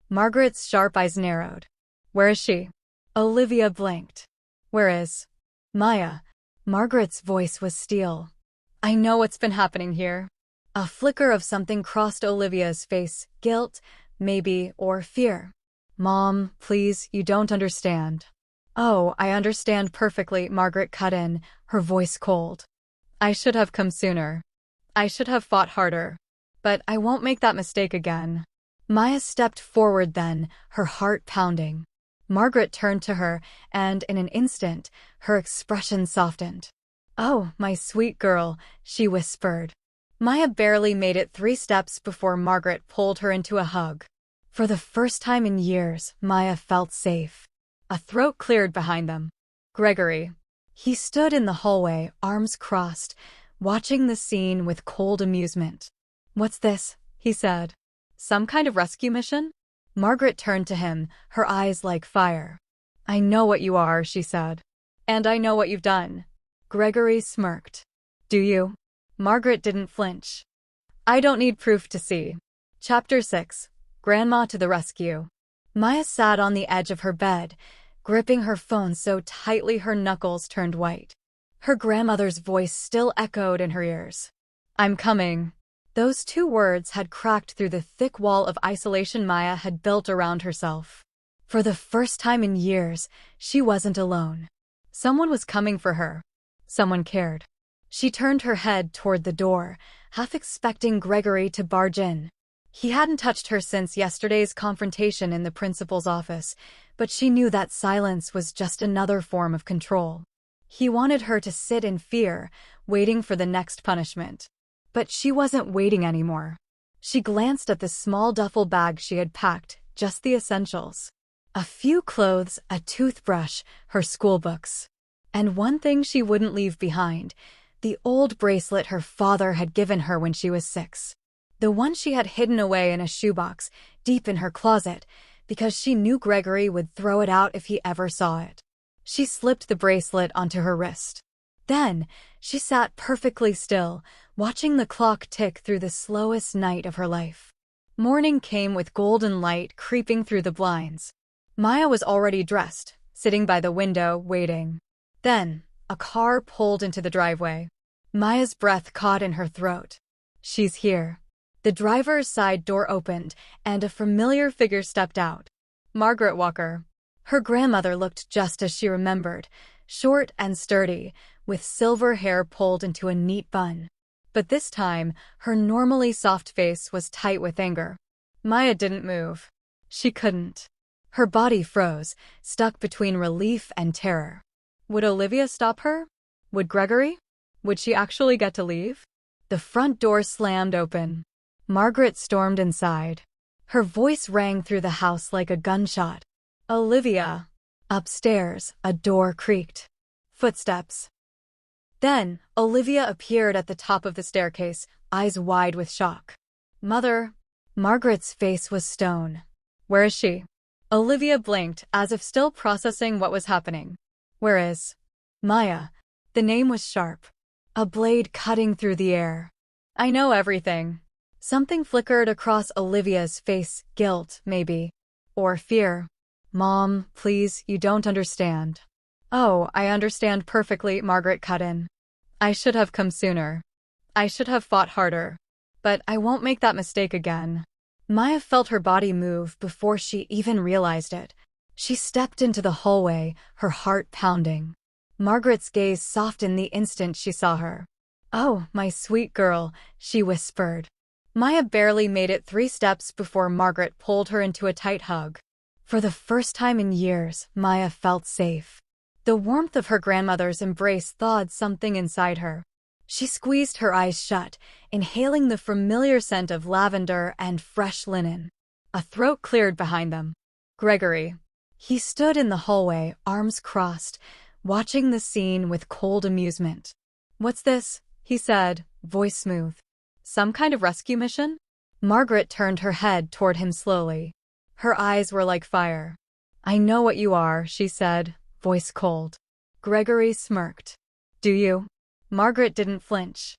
Margaret's sharp eyes narrowed. Where is she? Olivia blinked. Where is Maya? Margaret's voice was steel. I know what's been happening here. A flicker of something crossed Olivia's face, guilt, maybe, or fear. Mom, please, you don't understand. Oh, I understand perfectly, Margaret cut in, her voice cold. I should have come sooner. I should have fought harder. But I won't make that mistake again. Maya stepped forward then, her heart pounding. Margaret turned to her, and in an instant, her expression softened. Oh, my sweet girl, she whispered. Maya barely made it 3 steps before Margaret pulled her into a hug. For the first time in years, Maya felt safe. A throat cleared behind them. Gregory. He stood in the hallway, arms crossed, watching the scene with cold amusement. What's this? He said. Some kind of rescue mission? Margaret turned to him, her eyes like fire. I know what you are, she said. And I know what you've done. Gregory smirked. Do you? Margaret didn't flinch. I don't need proof to see. Chapter 6. Grandma to the rescue. Maya sat on the edge of her bed, gripping her phone so tightly her knuckles turned white. Her grandmother's voice still echoed in her ears. I'm coming. Those 2 words had cracked through the thick wall of isolation Maya had built around herself. For the first time in years, she wasn't alone. Someone was coming for her. Someone cared. She turned her head toward the door, half expecting Gregory to barge in. He hadn't touched her since yesterday's confrontation in the principal's office, but she knew that silence was just another form of control. He wanted her to sit in fear, waiting for the next punishment. But she wasn't waiting anymore. She glanced at the small duffel bag she had packed, just the essentials. A few clothes, a toothbrush, her school books. And one thing she wouldn't leave behind, the old bracelet her father had given her when she was 6. The one she had hidden away in a shoebox, deep in her closet, because she knew Gregory would throw it out if he ever saw it. She slipped the bracelet onto her wrist. Then, she sat perfectly still, watching the clock tick through the slowest night of her life. Morning came with golden light creeping through the blinds. Maya was already dressed, sitting by the window, waiting. Then, a car pulled into the driveway. Maya's breath caught in her throat. She's here. The driver's side door opened, and a familiar figure stepped out. Margaret Walker. Her grandmother looked just as she remembered, short and sturdy, with silver hair pulled into a neat bun. But this time, her normally soft face was tight with anger. Maya didn't move. She couldn't. Her body froze, stuck between relief and terror. Would Olivia stop her? Would Gregory? Would she actually get to leave? The front door slammed open. Margaret stormed inside. Her voice rang through the house like a gunshot. Olivia. Upstairs, a door creaked. Footsteps. Then, Olivia appeared at the top of the staircase, eyes wide with shock. Mother. Margaret's face was stone. Where is she? Olivia blinked, as if still processing what was happening. Where is Maya? The name was sharp. A blade cutting through the air. I know everything. Something flickered across Olivia's face, guilt, maybe. Or fear. Mom, please, you don't understand. Oh, I understand perfectly, Margaret cut in. I should have come sooner. I should have fought harder. But I won't make that mistake again. Maya felt her body move before she even realized it. She stepped into the hallway, her heart pounding. Margaret's gaze softened the instant she saw her. Oh, my sweet girl, she whispered. Maya barely made it 3 steps before Margaret pulled her into a tight hug. For the first time in years, Maya felt safe. The warmth of her grandmother's embrace thawed something inside her. She squeezed her eyes shut, inhaling the familiar scent of lavender and fresh linen. A throat cleared behind them. Gregory. He stood in the hallway, arms crossed, watching the scene with cold amusement. What's this? He said, voice smooth. Some kind of rescue mission? Margaret turned her head toward him slowly. Her eyes were like fire. I know what you are, she said, voice cold. Gregory smirked. Do you? Margaret didn't flinch.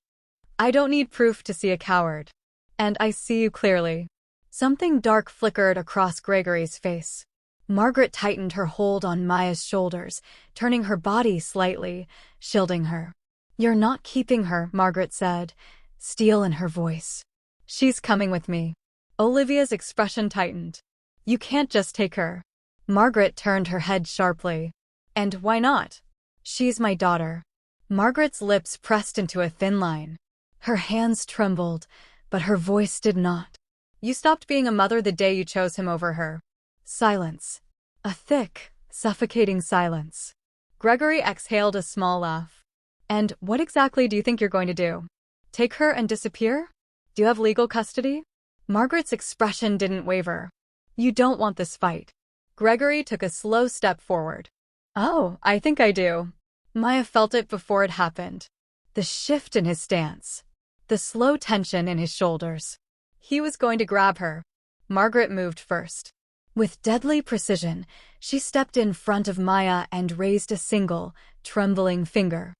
I don't need proof to see a coward. And I see you clearly. Something dark flickered across Gregory's face. Margaret tightened her hold on Maya's shoulders, turning her body slightly, shielding her. You're not keeping her, Margaret said, steel in her voice. She's coming with me. Olivia's expression tightened. You can't just take her. Margaret turned her head sharply. And why not? She's my daughter. Margaret's lips pressed into a thin line. Her hands trembled, but her voice did not. You stopped being a mother the day you chose him over her. Silence. A thick, suffocating silence. Gregory exhaled a small laugh. And what exactly do you think you're going to do? Take her and disappear? Do you have legal custody? Margaret's expression didn't waver. You don't want this fight. Gregory took a slow step forward. Oh, I think I do. Maya felt it before it happened. The shift in his stance. The slow tension in his shoulders. He was going to grab her. Margaret moved first. With deadly precision, she stepped in front of Maya and raised a single, trembling finger.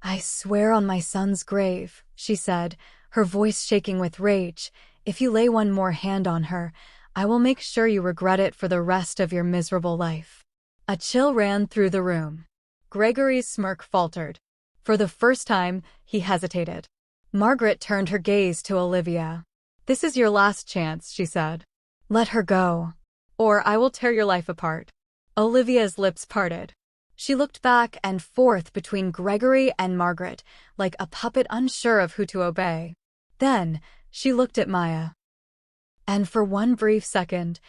I swear on my son's grave, she said, her voice shaking with rage, if you lay one more hand on her, I will make sure you regret it for the rest of your miserable life. A chill ran through the room. Gregory's smirk faltered. For the first time, he hesitated. Margaret turned her gaze to Olivia. This is your last chance, she said. Let her go. Or I will tear your life apart. Olivia's lips parted. She looked back and forth between Gregory and Margaret, like a puppet unsure of who to obey. Then, she looked at Maya. And for one brief second,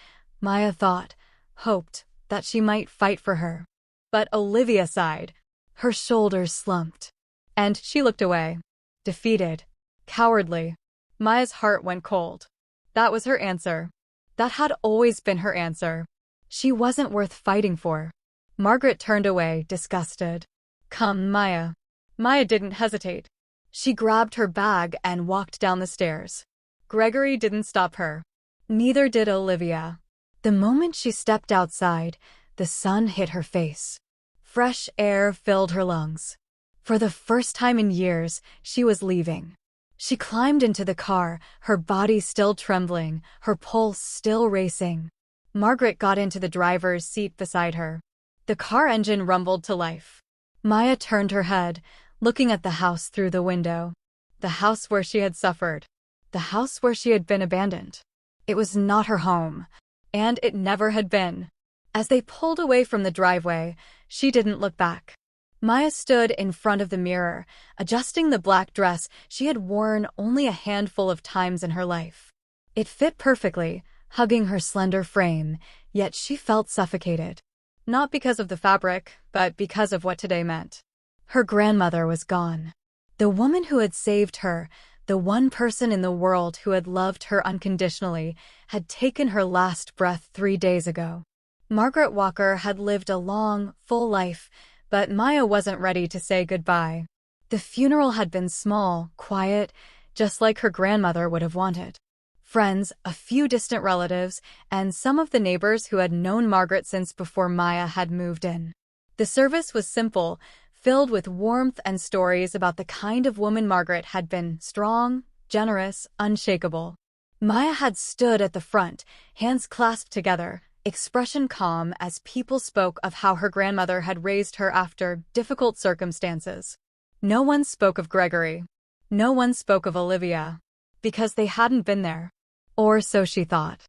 Maya thought, hoped, that she might fight for her. But Olivia sighed. Her shoulders slumped. And she looked away. Defeated. Cowardly. Maya's heart went cold. That was her answer. That had always been her answer. She wasn't worth fighting for. Margaret turned away, disgusted. Come, Maya. Maya didn't hesitate. She grabbed her bag and walked down the stairs. Gregory didn't stop her. Neither did Olivia. The moment she stepped outside, the sun hit her face. Fresh air filled her lungs. For the first time in years, she was leaving. She climbed into the car, her body still trembling, her pulse still racing. Margaret got into the driver's seat beside her. The car engine rumbled to life. Maya turned her head, looking at the house through the window. The house where she had suffered. The house where she had been abandoned. It was not her home. And it never had been. As they pulled away from the driveway, she didn't look back. Maya stood in front of the mirror, adjusting the black dress she had worn only a handful of times in her life. It fit perfectly, hugging her slender frame, yet she felt suffocated. Not because of the fabric, but because of what today meant. Her grandmother was gone. The woman who had saved her, the one person in the world who had loved her unconditionally, had taken her last breath 3 days ago. Margaret Walker had lived a long, full life, but Maya wasn't ready to say goodbye. The funeral had been small, quiet, just like her grandmother would have wanted. Friends, a few distant relatives, and some of the neighbors who had known Margaret since before Maya had moved in. The service was simple, filled with warmth and stories about the kind of woman Margaret had been: strong, generous, unshakable. Maya had stood at the front, hands clasped together, expression calm as people spoke of how her grandmother had raised her after difficult circumstances. No one spoke of Gregory. No one spoke of Olivia. Because they hadn't been there. Or so she thought.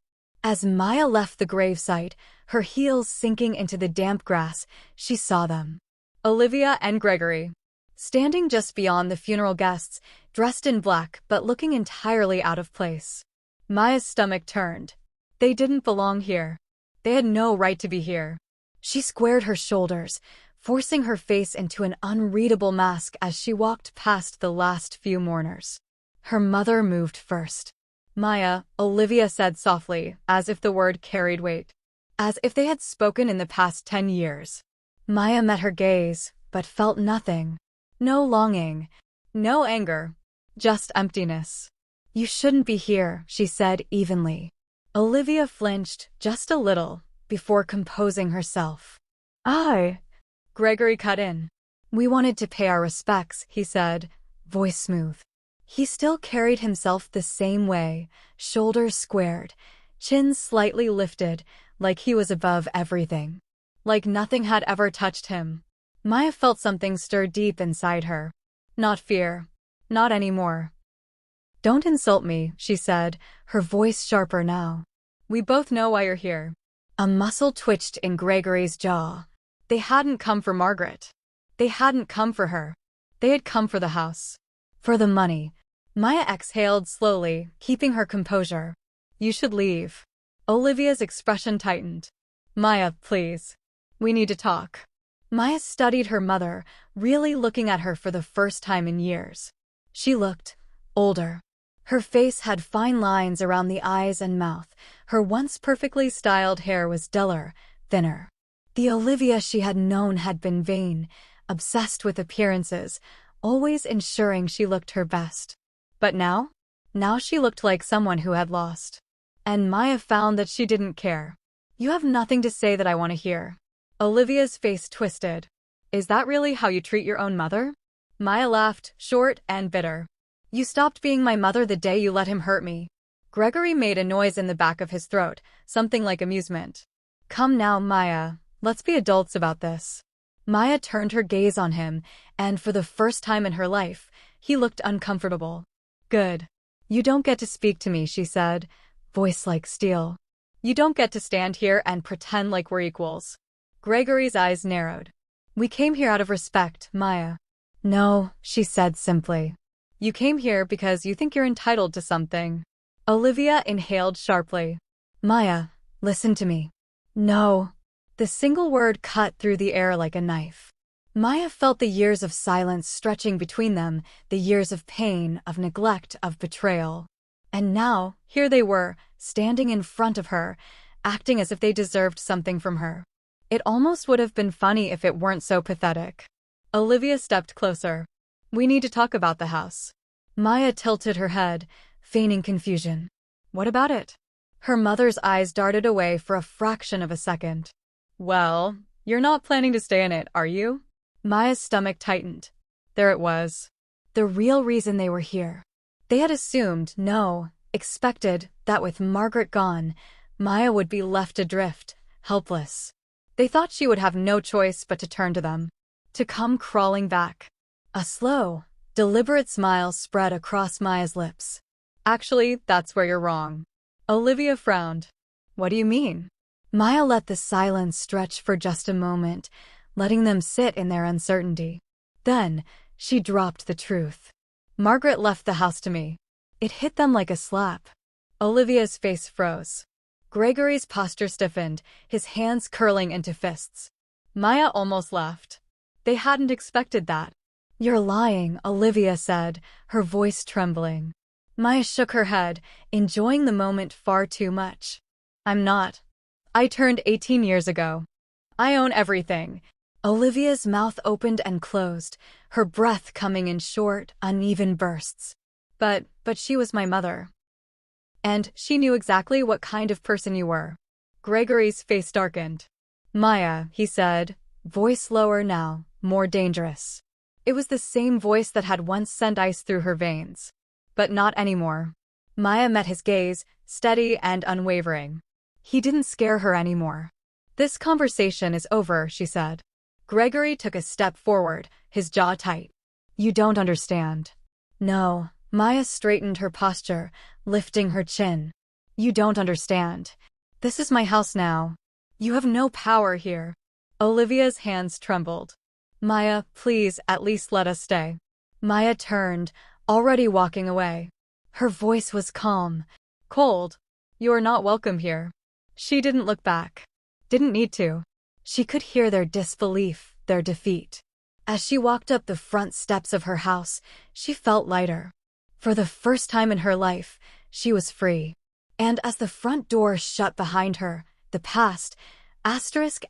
As Maya left the gravesite, her heels sinking into the damp grass, she saw them. Olivia and Gregory. Standing just beyond the funeral guests, dressed in black but looking entirely out of place. Maya's stomach turned. They didn't belong here. They had no right to be here. She squared her shoulders, forcing her face into an unreadable mask as she walked past the last few mourners. Her mother moved first. Maya, Olivia said softly, as if the word carried weight. As if they had spoken in the past 10 years. Maya met her gaze, but felt nothing. No longing. No anger. Just emptiness. You shouldn't be here, she said evenly. Olivia flinched just a little, before composing herself. Gregory cut in. We wanted to pay our respects, he said, voice smooth. He still carried himself the same way, shoulders squared, chin slightly lifted, like he was above everything. Like nothing had ever touched him. Maya felt something stir deep inside her. Not fear. Not anymore. Don't insult me, she said, her voice sharper now. We both know why you're here. A muscle twitched in Gregory's jaw. They hadn't come for Margaret. They hadn't come for her. They had come for the house. For the money. Maya exhaled slowly, keeping her composure. You should leave. Olivia's expression tightened. Maya, please. We need to talk. Maya studied her mother, really looking at her for the first time in years. She looked older. Her face had fine lines around the eyes and mouth. Her once perfectly styled hair was duller, thinner. The Olivia she had known had been vain, obsessed with appearances, always ensuring she looked her best. But now? Now she looked like someone who had lost. And Maya found that she didn't care. You have nothing to say that I want to hear. Olivia's face twisted. Is that really how you treat your own mother? Maya laughed, short and bitter. You stopped being my mother the day you let him hurt me. Gregory made a noise in the back of his throat, something like amusement. Come now, Maya, let's be adults about this. Maya turned her gaze on him, and for the first time in her life, he looked uncomfortable. Good. You don't get to speak to me, she said, voice like steel. You don't get to stand here and pretend like we're equals. Gregory's eyes narrowed. We came here out of respect, Maya. No, she said simply. You came here because you think you're entitled to something. Olivia inhaled sharply. Maya, listen to me. No. The single word cut through the air like a knife. Maya felt the years of silence stretching between them, the years of pain, of neglect, of betrayal. And now, here they were, standing in front of her, acting as if they deserved something from her. It almost would have been funny if it weren't so pathetic. Olivia stepped closer. We need to talk about the house. Maya tilted her head, feigning confusion. What about it? Her mother's eyes darted away for a fraction of a second. Well, you're not planning to stay in it, are you? Maya's stomach tightened. There it was. The real reason they were here. They had assumed, no, expected, that with Margaret gone, Maya would be left adrift, helpless. They thought she would have no choice but to turn to them, to come crawling back. A slow, deliberate smile spread across Maya's lips. Actually, that's where you're wrong. Olivia frowned. What do you mean? Maya let the silence stretch for just a moment, letting them sit in their uncertainty. Then, she dropped the truth. Margaret left the house to me. It hit them like a slap. Olivia's face froze. Gregory's posture stiffened, his hands curling into fists. Maya almost laughed. They hadn't expected that. You're lying, Olivia said, her voice trembling. Maya shook her head, enjoying the moment far too much. I'm not. I turned 18 years ago. I own everything. Olivia's mouth opened and closed, her breath coming in short, uneven bursts. But she was my mother. And she knew exactly what kind of person you were. Gregory's face darkened. Maya, he said, voice lower now, more dangerous. It was the same voice that had once sent ice through her veins. But not anymore. Maya met his gaze, steady and unwavering. He didn't scare her anymore. This conversation is over, she said. Gregory took a step forward, his jaw tight. You don't understand. No. Maya straightened her posture, lifting her chin. You don't understand. This is my house now. You have no power here. Olivia's hands trembled. Maya, please, at least let us stay. Maya turned, already walking away. Her voice was calm, cold. You're not welcome here. She didn't look back. Didn't need to. She could hear their disbelief, their defeat. As she walked up the front steps of her house, she felt lighter. For the first time in her life, she was free. And as the front door shut behind her, the past, asterisk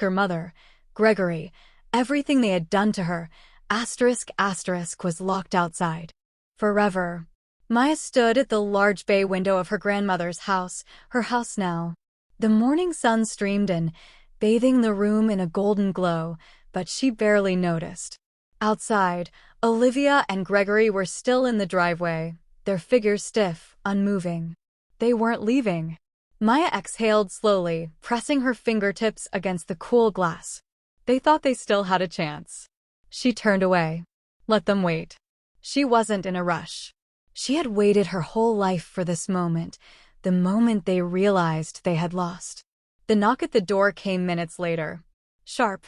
her mother, Gregory, everything they had done to her, asterisk was locked outside. Forever. Maya stood at the large bay window of her grandmother's house, her house now. The morning sun streamed in, bathing the room in a golden glow, but she barely noticed. Outside, Olivia and Gregory were still in the driveway, their figures stiff, unmoving. They weren't leaving. Maya exhaled slowly, pressing her fingertips against the cool glass. They thought they still had a chance. She turned away. Let them wait. She wasn't in a rush. She had waited her whole life for this moment, the moment they realized they had lost. The knock at the door came minutes later. Sharp.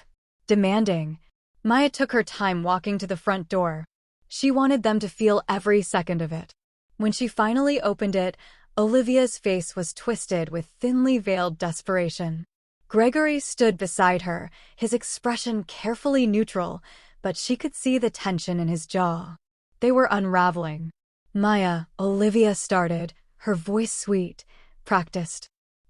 Demanding. Maya took her time walking to the front door. She wanted them to feel every second of it. When she finally opened it, Olivia's face was twisted with thinly veiled desperation. Gregory stood beside her, his expression carefully neutral, but she could see the tension in his jaw. They were unraveling. Maya, Olivia started, her voice sweet, practiced.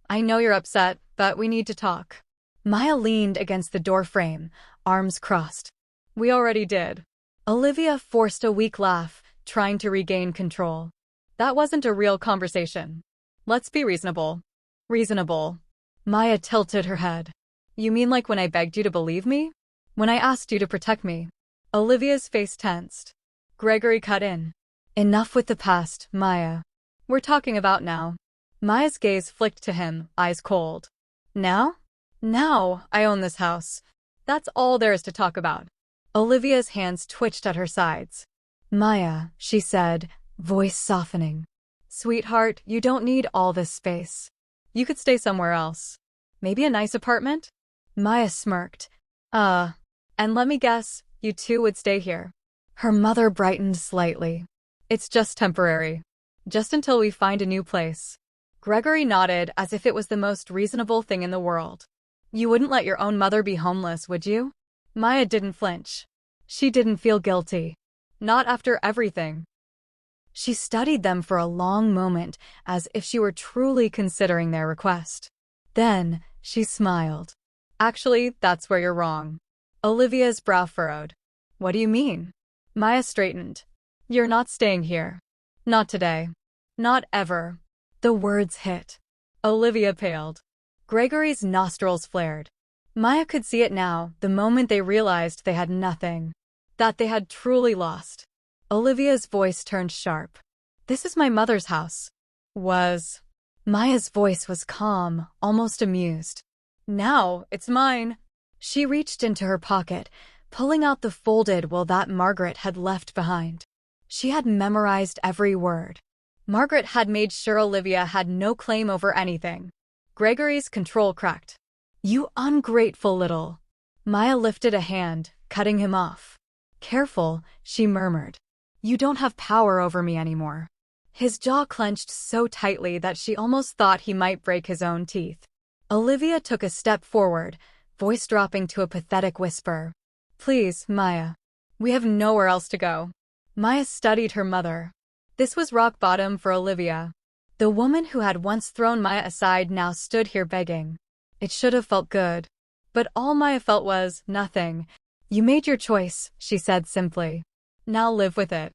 I know you're upset, but we need to talk. Maya leaned against the doorframe, arms crossed. We already did. Olivia forced a weak laugh, trying to regain control. That wasn't a real conversation. Let's be reasonable. Reasonable. Maya tilted her head. You mean like when I begged you to believe me? When I asked you to protect me? Olivia's face tensed. Gregory cut in. Enough with the past, Maya. We're talking about now. Maya's gaze flicked to him, eyes cold. Now? Now I own this house. That's all there is to talk about. Olivia's hands twitched at her sides. Maya, she said, voice softening. Sweetheart, you don't need all this space. You could stay somewhere else. Maybe a nice apartment? Maya smirked. And let me guess, you two would stay here. Her mother brightened slightly. It's just temporary. Just until we find a new place. Gregory nodded as if it was the most reasonable thing in the world. You wouldn't let your own mother be homeless, would you? Maya didn't flinch. She didn't feel guilty. Not after everything. She studied them for a long moment, as if she were truly considering their request. Then, she smiled. Actually, that's where you're wrong. Olivia's brow furrowed. What do you mean? Maya straightened. You're not staying here. Not today. Not ever. The words hit. Olivia paled. Gregory's nostrils flared. Maya could see it now, the moment they realized they had nothing. That they had truly lost. Olivia's voice turned sharp. This is my mother's house. Was. Maya's voice was calm, almost amused. Now, it's mine. She reached into her pocket, pulling out the folded will that Margaret had left behind. She had memorized every word. Margaret had made sure Olivia had no claim over anything. Gregory's control cracked. You ungrateful little. Maya lifted a hand, cutting him off. Careful, she murmured. You don't have power over me anymore. His jaw clenched so tightly that she almost thought he might break his own teeth. Olivia took a step forward, voice dropping to a pathetic whisper. Please, Maya. We have nowhere else to go. Maya studied her mother. This was rock bottom for Olivia. The woman who had once thrown Maya aside now stood here begging. It should have felt good. But all Maya felt was nothing. You made your choice, she said simply. Now live with it.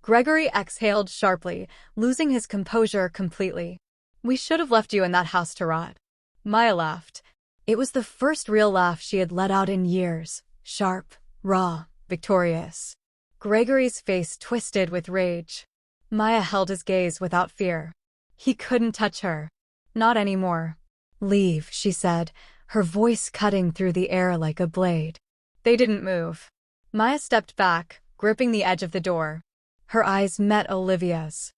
Gregory exhaled sharply, losing his composure completely. We should have left you in that house to rot. Maya laughed. It was the first real laugh she had let out in years. Sharp, raw, victorious. Gregory's face twisted with rage. Maya held his gaze without fear. He couldn't touch her. Not anymore. Leave, she said, her voice cutting through the air like a blade. They didn't move. Maya stepped back, gripping the edge of the door. Her eyes met Olivia's.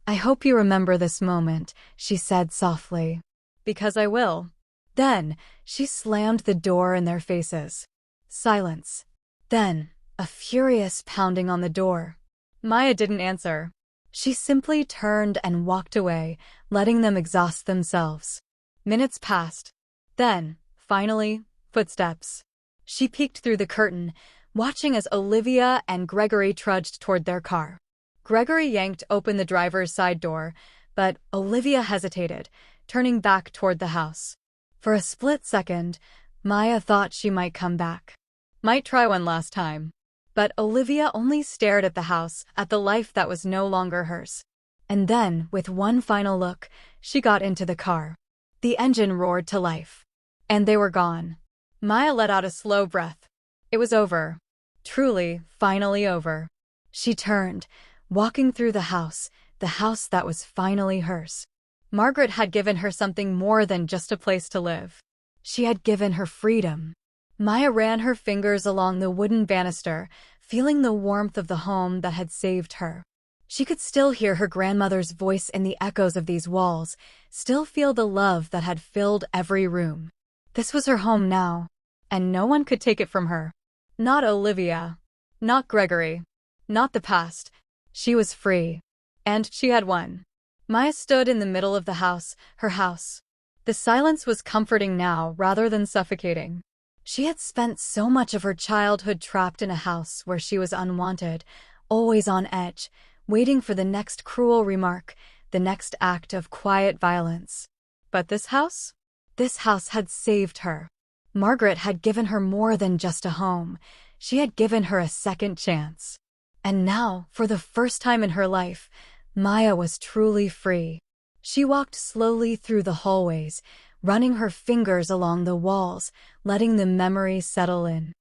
I hope you remember this moment, she said softly. Because I will. Then, she slammed the door in their faces. Silence. Then, a furious pounding on the door. Maya didn't answer. She simply turned and walked away, letting them exhaust themselves. Minutes passed. Then, finally, footsteps. She peeked through the curtain, watching as Olivia and Gregory trudged toward their car. Gregory yanked open the driver's side door, but Olivia hesitated, turning back toward the house. For a split second, Maya thought she might come back. Might try one last time. But Olivia only stared at the house, at the life that was no longer hers. And then, with one final look, she got into the car. The engine roared to life. And they were gone. Maya let out a slow breath. It was over. Truly, finally over. She turned, walking through the house that was finally hers. Margaret had given her something more than just a place to live. She had given her freedom. Maya ran her fingers along the wooden banister, feeling the warmth of the home that had saved her. She could still hear her grandmother's voice in the echoes of these walls, still feel the love that had filled every room. This was her home now, and no one could take it from her. Not Olivia. Not Gregory. Not the past. She was free. And she had won. Maya stood in the middle of the house, her house. The silence was comforting now rather than suffocating. She had spent so much of her childhood trapped in a house where she was unwanted, always on edge, waiting for the next cruel remark, the next act of quiet violence. But this house? This house had saved her. Margaret had given her more than just a home. She had given her a second chance. And now, for the first time in her life, Maya was truly free. She walked slowly through the hallways, running her fingers along the walls, letting the memories settle in.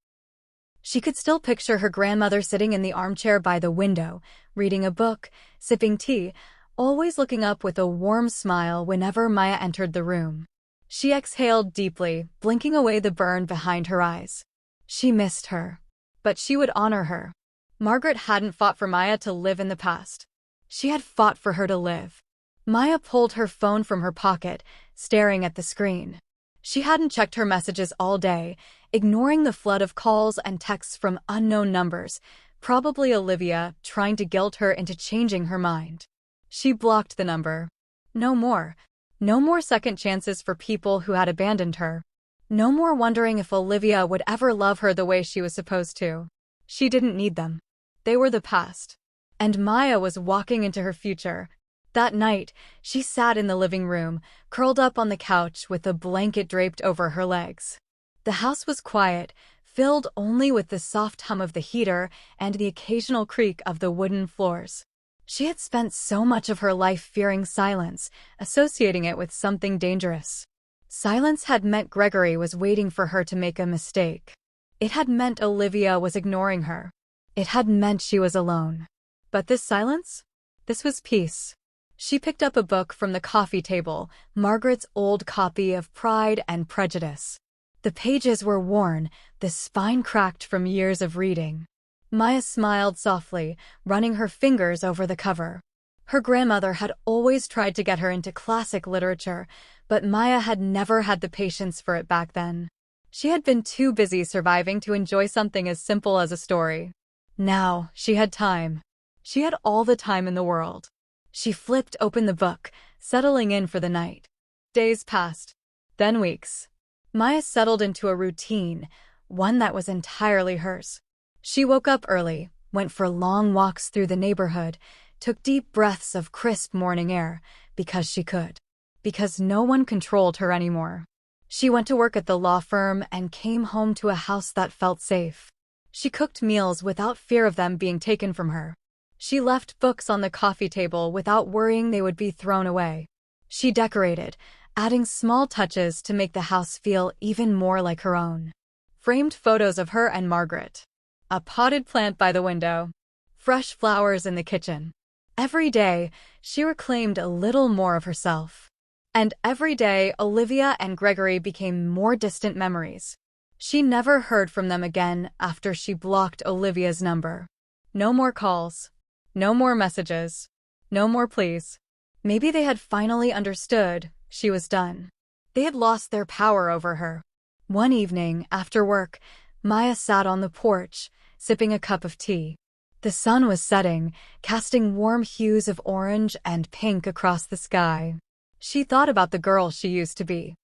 She could still picture her grandmother sitting in the armchair by the window, reading a book, sipping tea, always looking up with a warm smile whenever Maya entered the room. She exhaled deeply, blinking away the burn behind her eyes. She missed her. But she would honor her. Margaret hadn't fought for Maya to live in the past. She had fought for her to live. Maya pulled her phone from her pocket, staring at the screen. She hadn't checked her messages all day, ignoring the flood of calls and texts from unknown numbers, probably Olivia trying to guilt her into changing her mind. She blocked the number. No more. No more second chances for people who had abandoned her. No more wondering if Olivia would ever love her the way she was supposed to. She didn't need them. They were the past. And Maya was walking into her future. That night, she sat in the living room, curled up on the couch with a blanket draped over her legs. The house was quiet, filled only with the soft hum of the heater and the occasional creak of the wooden floors. She had spent so much of her life fearing silence, associating it with something dangerous. Silence had meant Gregory was waiting for her to make a mistake. It had meant Olivia was ignoring her. It had meant she was alone. But this silence? This was peace. She picked up a book from the coffee table, Margaret's old copy of Pride and Prejudice. The pages were worn, the spine cracked from years of reading. Maya smiled softly, running her fingers over the cover. Her grandmother had always tried to get her into classic literature, but Maya had never had the patience for it back then. She had been too busy surviving to enjoy something as simple as a story. Now, she had time. She had all the time in the world. She flipped open the book, settling in for the night. Days passed. Then weeks. Maya settled into a routine, one that was entirely hers. She woke up early, went for long walks through the neighborhood, took deep breaths of crisp morning air, because she could. Because no one controlled her anymore. She went to work at the law firm and came home to a house that felt safe. She cooked meals without fear of them being taken from her. She left books on the coffee table without worrying they would be thrown away. She decorated, adding small touches to make the house feel even more like her own. Framed photos of her and Margaret. A potted plant by the window. Fresh flowers in the kitchen. Every day, she reclaimed a little more of herself. And every day, Olivia and Gregory became more distant memories. She never heard from them again after she blocked Olivia's number. No more calls. No more messages. No more pleas. Maybe they had finally understood she was done. They had lost their power over her. One evening, after work, Maya sat on the porch, sipping a cup of tea. The sun was setting, casting warm hues of orange and pink across the sky. She thought about the girl she used to be.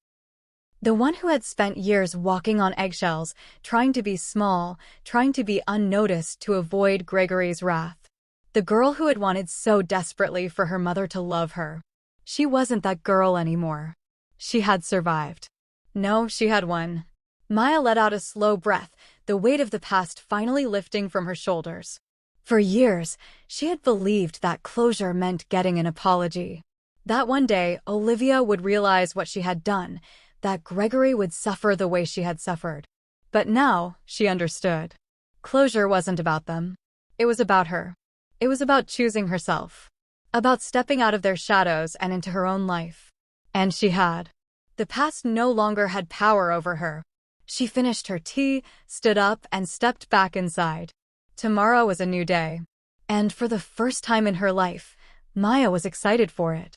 The one who had spent years walking on eggshells, trying to be small, trying to be unnoticed to avoid Gregory's wrath. The girl who had wanted so desperately for her mother to love her. She wasn't that girl anymore. She had survived. No, she had won. Maya let out a slow breath, the weight of the past finally lifting from her shoulders. For years, she had believed that closure meant getting an apology. That one day, Olivia would realize what she had done, that Gregory would suffer the way she had suffered. But now, she understood. Closure wasn't about them. It was about her. It was about choosing herself. About stepping out of their shadows and into her own life. And she had. The past no longer had power over her. She finished her tea, stood up, and stepped back inside. Tomorrow was a new day. And for the first time in her life, Maya was excited for it.